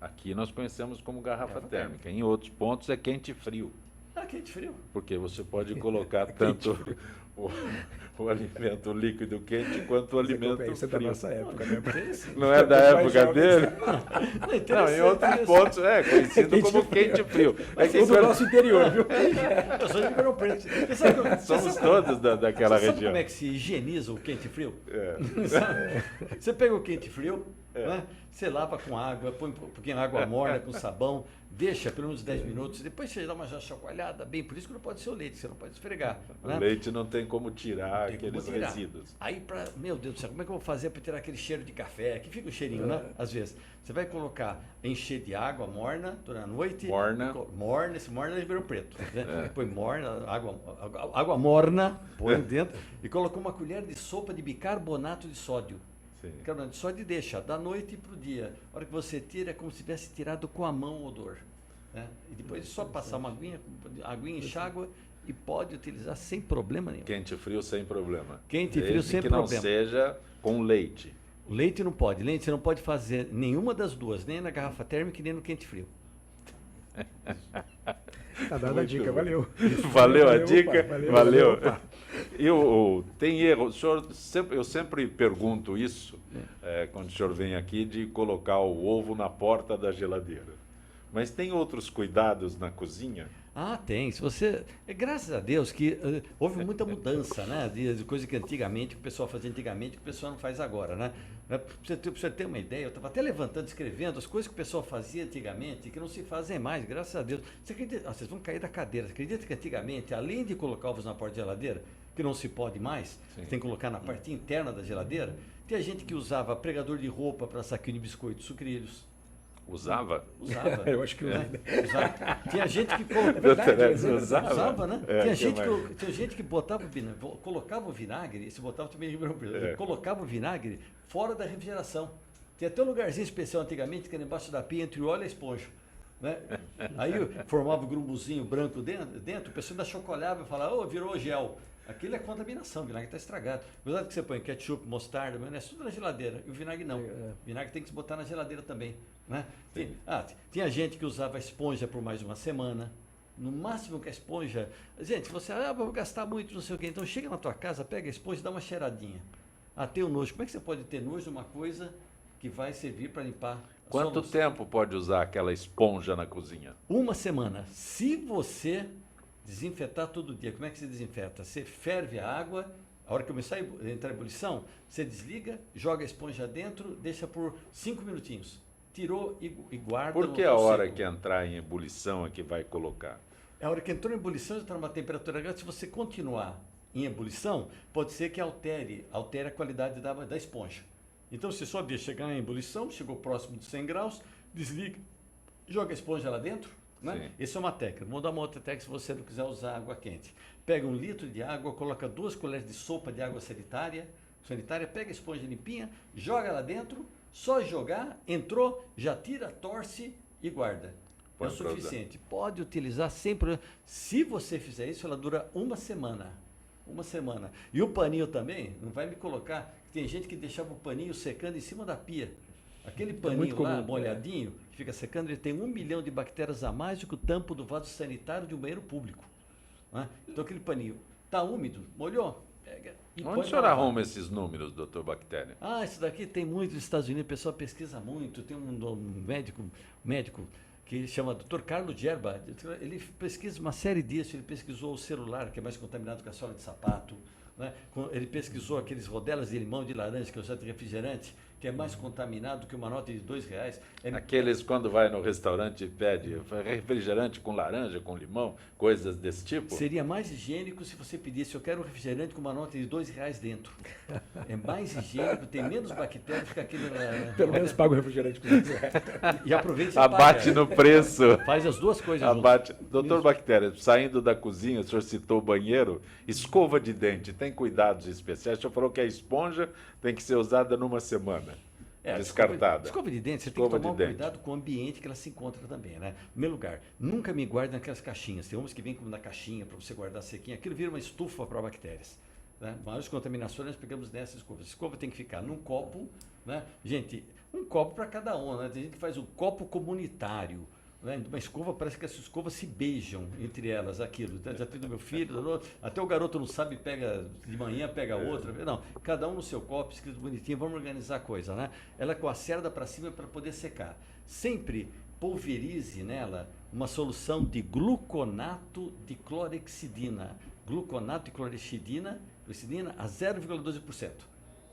Aqui nós conhecemos como garrafa térmica. Em outros pontos é quente e frio. Quente e frio. Porque você pode colocar tanto o alimento líquido quente quanto o alimento frio. Isso é da nossa época, né? Não é da época dele? Não, em outros pontos é conhecido como quente e frio. É tudo do nosso interior, viu? Eu sou de Ribeirão Preto. Somos todos daquela Sabe região. como é que se higieniza o quente e frio? Você pega o quente e frio, né? Você lava com água, põe um pouquinho de água morna com sabão, deixa pelo menos 10 minutos, depois você dá uma chacoalhada bem, por isso que não pode ser o leite, você não pode esfregar. O leite não tem como tirar aqueles resíduos. Aí, meu Deus do céu, como é que eu vou fazer para tirar aquele cheiro de café? Que fica o cheirinho, né? Às vezes. Você vai colocar, encher de água morna durante a noite. Esse morna é Ribeirão Preto. Né? Põe morna, água morna, põe dentro e coloca uma colher de sopa de bicarbonato de sódio. Carbonato de sódio e deixa da noite para o dia. A hora que você tira, é como se tivesse tirado com a mão o odor. Né? E depois é só passar uma aguinha enxágua e pode utilizar sem problema nenhum. Quente e frio sem problema. Quente e frio sem que problema. não seja com leite. O leite não pode. Leite você não pode fazer nenhuma das duas, nem na garrafa térmica nem no quente e frio. Tá dada a dica, valeu. Valeu a dica? Valeu. Opa. Tem erro, eu sempre pergunto isso, quando o senhor vem aqui, de colocar o ovo na porta da geladeira. Mas tem outros cuidados na cozinha? Tem. Se você, graças a Deus que houve muita mudança, né? De coisa que antigamente, que o pessoal fazia antigamente, que o pessoal não faz agora, né? Pra você ter uma ideia, eu estava até levantando, escrevendo as coisas que o pessoal fazia antigamente, que não se fazem mais, graças a Deus. Você acredita? Vocês vão cair da cadeira. Você acredita que antigamente, além de colocar ovos na porta da geladeira, que não se pode mais, tem que colocar na parte interna da geladeira, tinha gente que usava pregador de roupa para saquinho de biscoito, sucrilhos. Usava? Usava. Eu acho que usava. Tinha gente que usava, né? Tinha gente que botava colocava o vinagre, se botava também em Ribeirão Preto, colocava o vinagre fora da refrigeração. Tinha até um lugarzinho especial antigamente, que era embaixo da pia, entre o óleo e a esponja. Né? Aí formava o grumbuzinho branco dentro, o pessoal ainda chocolhava e falava, virou gel. Aquilo é contaminação, o vinagre está estragado. Cuidado que você põe ketchup, mostarda, maionese, tudo na geladeira. E o vinagre não. O vinagre tem que se botar na geladeira também. Né? Tinha gente que usava a esponja por mais uma semana. No máximo que a esponja... Gente, você, vou gastar muito, não sei o quê. Então chega na tua casa, pega a esponja e dá uma cheiradinha. Tem o nojo. Como é que você pode ter nojo de uma coisa que vai servir para limpar? Quanto tempo pode usar aquela esponja na cozinha? Uma semana. Se você desinfetar todo dia, como é que se desinfeta? Você ferve a água, a hora que começar a entrar em ebulição, você desliga, joga a esponja dentro, deixa por 5 minutinhos. Tirou e guarda. Por que a hora que entrar em ebulição é que vai colocar? A hora que entrou em ebulição, já está numa temperatura grande. Se você continuar em ebulição, pode ser que altere a qualidade da esponja. Então, você só deixa chegar em ebulição, chegou próximo de 100 graus, desliga, joga a esponja lá dentro. Né? Essa é uma técnica. Vou dar uma outra técnica se você não quiser usar água quente. Pega 1 litro de água, coloca 2 colheres de sopa de água sanitária, pega a esponja limpinha, joga lá dentro, só jogar, entrou, já tira, torce e guarda. põe o pra usar. suficiente. Pode utilizar sempre. Se você fizer isso, ela dura uma semana. Uma semana. E o paninho também, não vai me colocar. Tem gente que deixava o paninho secando em cima da pia. Aquele paninho lá, molhadinho, que fica secando, ele tem 1 milhão de bactérias a mais do que o tampo do vaso sanitário de um banheiro público. Né? Então aquele paninho está úmido, molhou, pega e põe Onde o senhor pra lavar. arruma esses números, doutor Bactéria? Ah, isso daqui tem muito nos Estados Unidos, o pessoal pesquisa muito. Tem um médico que chama Dr. Carlos Gerba. Ele pesquisa uma série disso. Ele pesquisou o celular, que é mais contaminado que a sola de sapato. Né? Ele pesquisou aqueles rodelas de limão, de laranja, que é o de refrigerante, que é mais contaminado que uma nota de R$2. Aqueles quando vai no restaurante e pede refrigerante com laranja, com limão, coisas desse tipo? Seria mais higiênico se você pedisse, eu quero um refrigerante com uma nota de R$2 dentro. É mais higiênico, tem menos bactérias que aquele... Pelo menos paga o refrigerante com R$2. E aproveita e Abate paga. no preço. Faz as duas coisas Abate. juntas. Doutor Bactéria, saindo da cozinha, o senhor citou o banheiro, escova de dente, tem cuidados especiais? O senhor falou que a esponja tem que ser usada numa semana. Descartada. Escova de dente, você Escova tem que tomar de dente. cuidado com o ambiente que ela se encontra também, né? Em primeiro lugar, nunca me guarde naquelas caixinhas. Tem umas que vêm como na caixinha para você guardar sequinha. Aquilo vira uma estufa para bactérias. Né? Maiores contaminações nós pegamos nessas escovas. A escova tem que ficar num copo, né? Gente, um copo para cada um, né? Tem gente que faz o copo comunitário. Né? Uma escova, parece que essas escovas se beijam entre elas, aquilo. Já tem do meu filho, até o garoto não sabe, pega de manhã, pega outra. Não, cada um no seu copo, escrito bonitinho, vamos organizar a coisa, né? Ela com a cerda para cima para poder secar. Sempre pulverize nela uma solução de gluconato de clorexidina. Gluconato de clorexidina a 0,12%.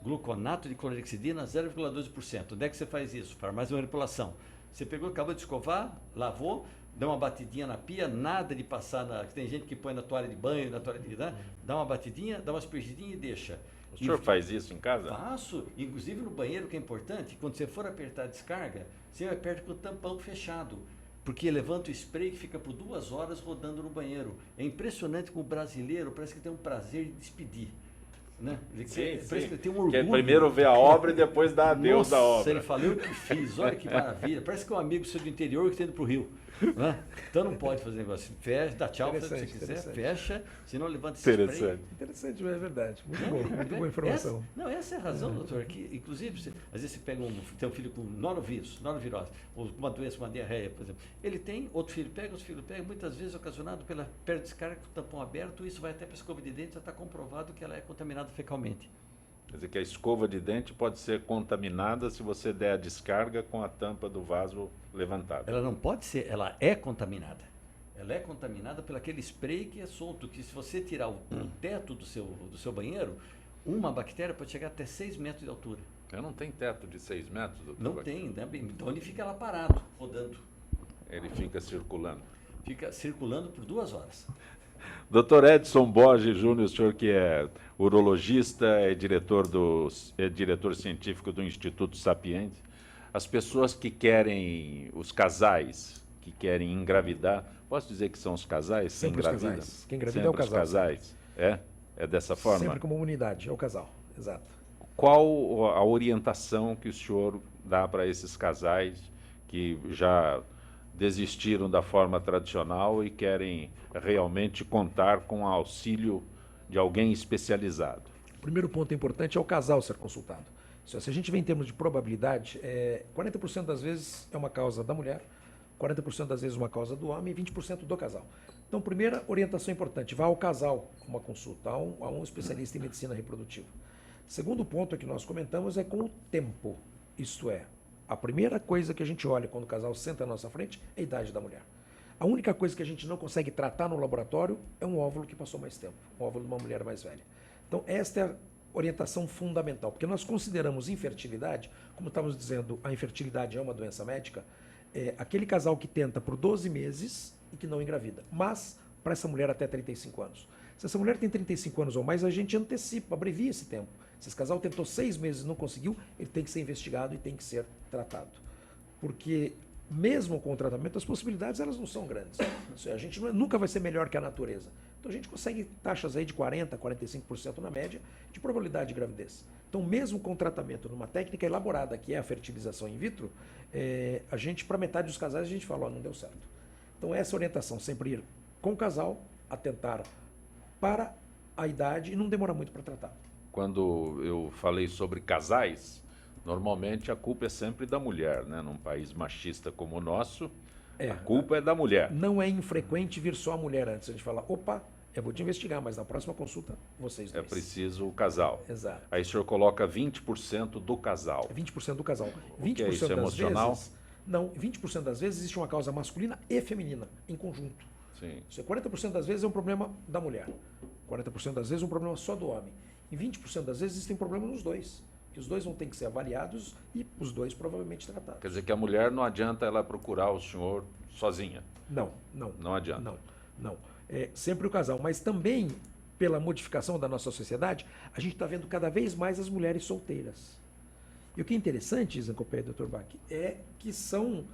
Gluconato de clorexidina a 0,12%. Onde é que você faz isso? Faz mais uma manipulação. Você pegou, acabou de escovar, lavou, dá uma batidinha na pia, nada de passar na... Tem gente que põe na toalha de banho, na toalha de... Né? Dá uma batidinha, dá uma aspergidinha e deixa. O senhor faz isso em casa? Faço, inclusive no banheiro, que é importante, quando você for apertar a descarga, você aperta com o tampão fechado. Porque levanta o spray que fica por 2 horas rodando no banheiro. É impressionante como o brasileiro parece que tem um prazer de despedir. Né? Parece que ele tem um orgulho. Quer primeiro ver a obra e depois dar adeus da obra. Ele falou o que fiz, olha que maravilha. Parece que é um amigo seu do interior que está indo para o Rio. Né? Então não pode fazer negócio. Fecha, dá tchau se você quiser, fecha, senão levanta esse spray. Interessante, é verdade. Muito bom, muito boa informação. Essa é a razão, doutor. Que, inclusive, às vezes você pega tem um filho com norovirose, ou uma doença, uma diarreia, por exemplo. Ele tem, outro filho pega, muitas vezes ocasionado pela descarga do tampão aberto, isso vai até para a escova de dente, já está comprovado que ela é contaminada fecalmente. Quer dizer que a escova de dente pode ser contaminada se você der a descarga com a tampa do vaso levantada. Ela não pode ser, ela é contaminada. Ela é contaminada pelo aquele spray que é solto, que se você tirar o teto do seu banheiro, uma bactéria pode chegar até 6 metros de altura. Eu não tenho teto de 6 metros, doutor? Não tem, né? Então ele fica lá parado, rodando. Ele fica circulando. Fica circulando por 2 horas. Dr. Edson Borges Júnior, o senhor que é urologista, é diretor científico do Instituto Sapiente. As pessoas que querem, os casais que querem engravidar, posso dizer que são os casais? Sempre os engravidam? casais. Quem engravida Sempre é o casal. Os casais. É dessa forma? Sempre como unidade, é o casal, exato. Qual a orientação que o senhor dá para esses casais que já desistiram da forma tradicional e querem realmente contar com o auxílio de alguém especializado? O primeiro ponto importante é o casal ser consultado. Se a gente vê em termos de probabilidade, 40% das vezes é uma causa da mulher, 40% das vezes uma causa do homem e 20% do casal. Então, primeira orientação importante, vá ao casal uma consulta, a um especialista em medicina reprodutiva. Segundo ponto que nós comentamos é com o tempo, isto é, a primeira coisa que a gente olha quando o casal senta à nossa frente é a idade da mulher. A única coisa que a gente não consegue tratar no laboratório é um óvulo que passou mais tempo, um óvulo de uma mulher mais velha. Então, esta é a orientação fundamental, porque nós consideramos infertilidade, como estávamos dizendo, a infertilidade é uma doença médica, aquele casal que tenta por 12 meses e que não engravida, mas para essa mulher até 35 anos. Se essa mulher tem 35 anos ou mais, a gente antecipa, abrevia esse tempo. Se esse casal tentou 6 meses e não conseguiu, ele tem que ser investigado e tem que ser tratado. Porque mesmo com o tratamento, as possibilidades elas não são grandes. A gente nunca vai ser melhor que a natureza. Então a gente consegue taxas aí de 40%, 45% na média de probabilidade de gravidez. Então, mesmo com tratamento numa técnica elaborada, que é a fertilização in vitro, a gente, para metade dos casais, a gente fala, não deu certo. Então, essa orientação, sempre ir com o casal, atentar para a idade e não demora muito para tratar. Quando eu falei sobre casais, normalmente a culpa é sempre da mulher, né? Num país machista como o nosso, a culpa é da mulher. Não é infrequente vir só a mulher antes. A gente fala, opa, eu vou te investigar, mas na próxima consulta, vocês dois. É preciso o casal. Exato. Aí o senhor coloca 20% do casal. 20% do casal. O que é isso, emocional? Não, 20% das vezes existe uma causa masculina e feminina em conjunto. Sim. Isso é 40% das vezes é um problema da mulher. 40% das vezes é um problema só do homem. E 20% das vezes existem problemas nos dois. Que os dois vão ter que ser avaliados e os dois provavelmente tratados. Quer dizer que a mulher não adianta ela procurar o senhor sozinha. Não. Não adianta. Não. É sempre o casal. Mas também, pela modificação da nossa sociedade, a gente está vendo cada vez mais as mulheres solteiras. E o que é interessante, Zancopé e Dr. Bach, é que são,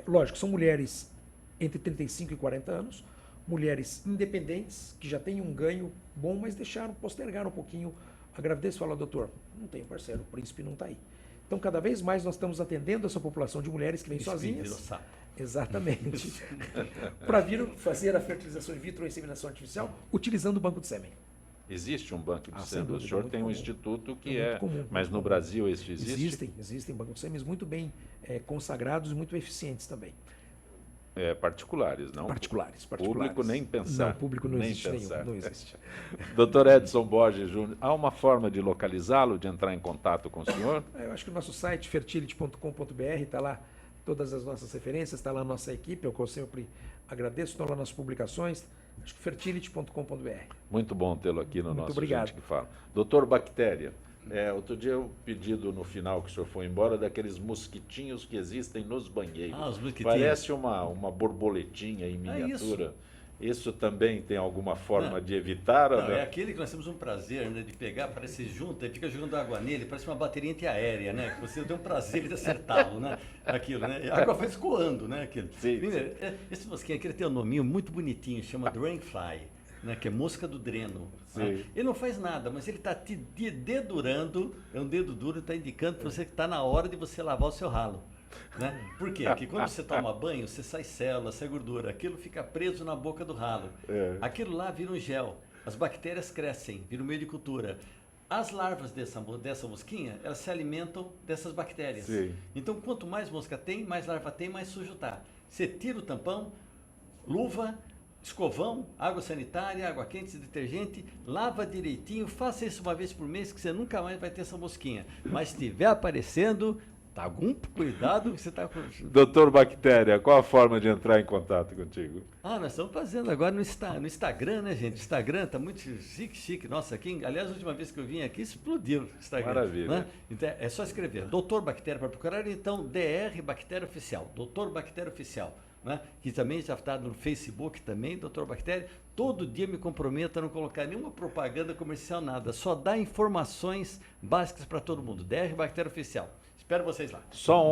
lógico, são mulheres entre 35 e 40 anos, mulheres independentes, que já têm um ganho bom, mas postergaram um pouquinho a gravidez. Fala, doutor, não tenho parceiro, o príncipe não está aí. Então, cada vez mais nós estamos atendendo essa população de mulheres que vêm sozinhas. Exatamente. Para vir fazer a fertilização in vitro ou inseminação artificial, utilizando o banco de sêmen. Existe um banco de sêmen. Dúvida, O senhor tem um comum. instituto que Muito comum, mas no comum. Brasil isso existe? Existem bancos de sêmen muito bem consagrados e muito eficientes também. Particulares, não? Particulares. Público nem pensar. Não, público não nem existe pensar. nenhum. Não existe. Doutor Edson Borges Júnior, há uma forma de localizá-lo, de entrar em contato com o senhor? Eu acho que o nosso site, fertility.com.br, está lá todas as nossas referências, está lá a nossa equipe, eu sempre agradeço, estão lá nas publicações. Acho que fertility.com.br. Muito bom tê-lo aqui no Muito nosso obrigado. Gente que Fala. Doutor Bactéria, outro dia eu pedido no final que o senhor foi embora daqueles mosquitinhos que existem nos banheiros. Os mosquitinhos. Parece uma borboletinha em miniatura. Isso também tem alguma forma de evitar? Não, é aquele que nós temos um prazer, né, de pegar, parece junto, e fica jogando água nele, parece uma bateria antiaérea, né? Que você tem um prazer de acertá-lo, né? Aquilo, né? A água vai escoando, né? Aquilo. Sim, Primeiro, esse mosquinho aqui ele tem um nominho muito bonitinho, chama Drainfly, né? Que é mosca do dreno. Né? Ele não faz nada, mas ele está te dedurando, é um dedo duro, está indicando para você que está na hora de você lavar o seu ralo. Né? Por quê? Porque quando você toma banho, você sai célula, sai gordura, aquilo fica preso na boca do ralo. Aquilo lá vira um gel, as bactérias crescem, vira um meio de cultura. As larvas dessa mosquinha, elas se alimentam dessas bactérias. Sim. Então, quanto mais mosca tem, mais larva tem, mais sujo tá. Você tira o tampão, luva, escovão, água sanitária, água quente, detergente, lava direitinho, faça isso uma vez por mês que você nunca mais vai ter essa mosquinha. Mas se estiver aparecendo, tá algum cuidado que você está com... Doutor Bactéria, qual a forma de entrar em contato contigo? Nós estamos fazendo agora no Instagram, né, gente? O Instagram tá muito chique. Nossa, aqui, aliás, a última vez que eu vim aqui, explodiu o Instagram. Maravilha. Né? Então, é só escrever Doutor Bactéria para procurar, então, DR Bactéria Oficial, Doutor Bactéria Oficial. Né? Que também já está no Facebook também, Doutor Bactéria. Todo dia me comprometo a não colocar nenhuma propaganda comercial, nada. Só dar informações básicas para todo mundo. DR Bactéria Oficial. Espero vocês lá. Só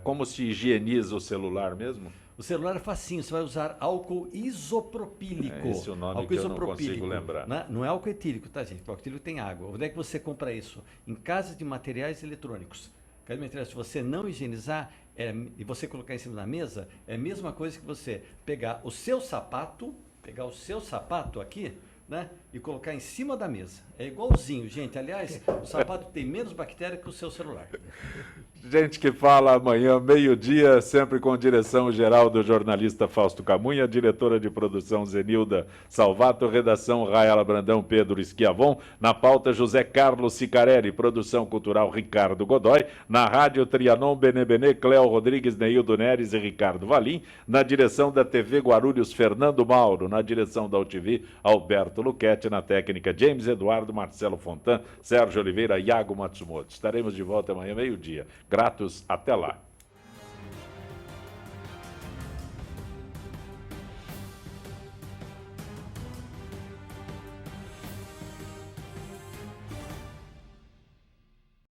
como se higieniza o celular mesmo? O celular é facinho, você vai usar álcool isopropílico. Esse é o nome álcool que eu não consigo lembrar. Né? Não é álcool etílico, tá, gente? O álcool etílico tem água. Onde é que você compra isso? Em casas de materiais eletrônicos. Casa de materiais, se você não higienizar e você colocar em cima da mesa, é a mesma coisa que você pegar o seu sapato aqui, né? E colocar em cima da mesa. É igualzinho, gente. Aliás, o sapato tem menos bactéria que o seu celular. Gente que Fala amanhã, meio-dia, sempre com direção geral do jornalista Fausto Camunha, diretora de produção Zenilda Salvato, redação Raela Brandão, Pedro Schiavon, na pauta José Carlos Sicarelli, produção cultural Ricardo Godoy, na rádio Trianon Benebene, Cléo Rodrigues, Neildo Neres e Ricardo Valim, na direção da TV Guarulhos, Fernando Mauro, na direção da UTV, Alberto Luquete, na técnica James Eduardo, Marcelo Fontan, Sérgio Oliveira, Iago Matsumoto. Estaremos de volta amanhã, meio-dia. Gratos, até lá.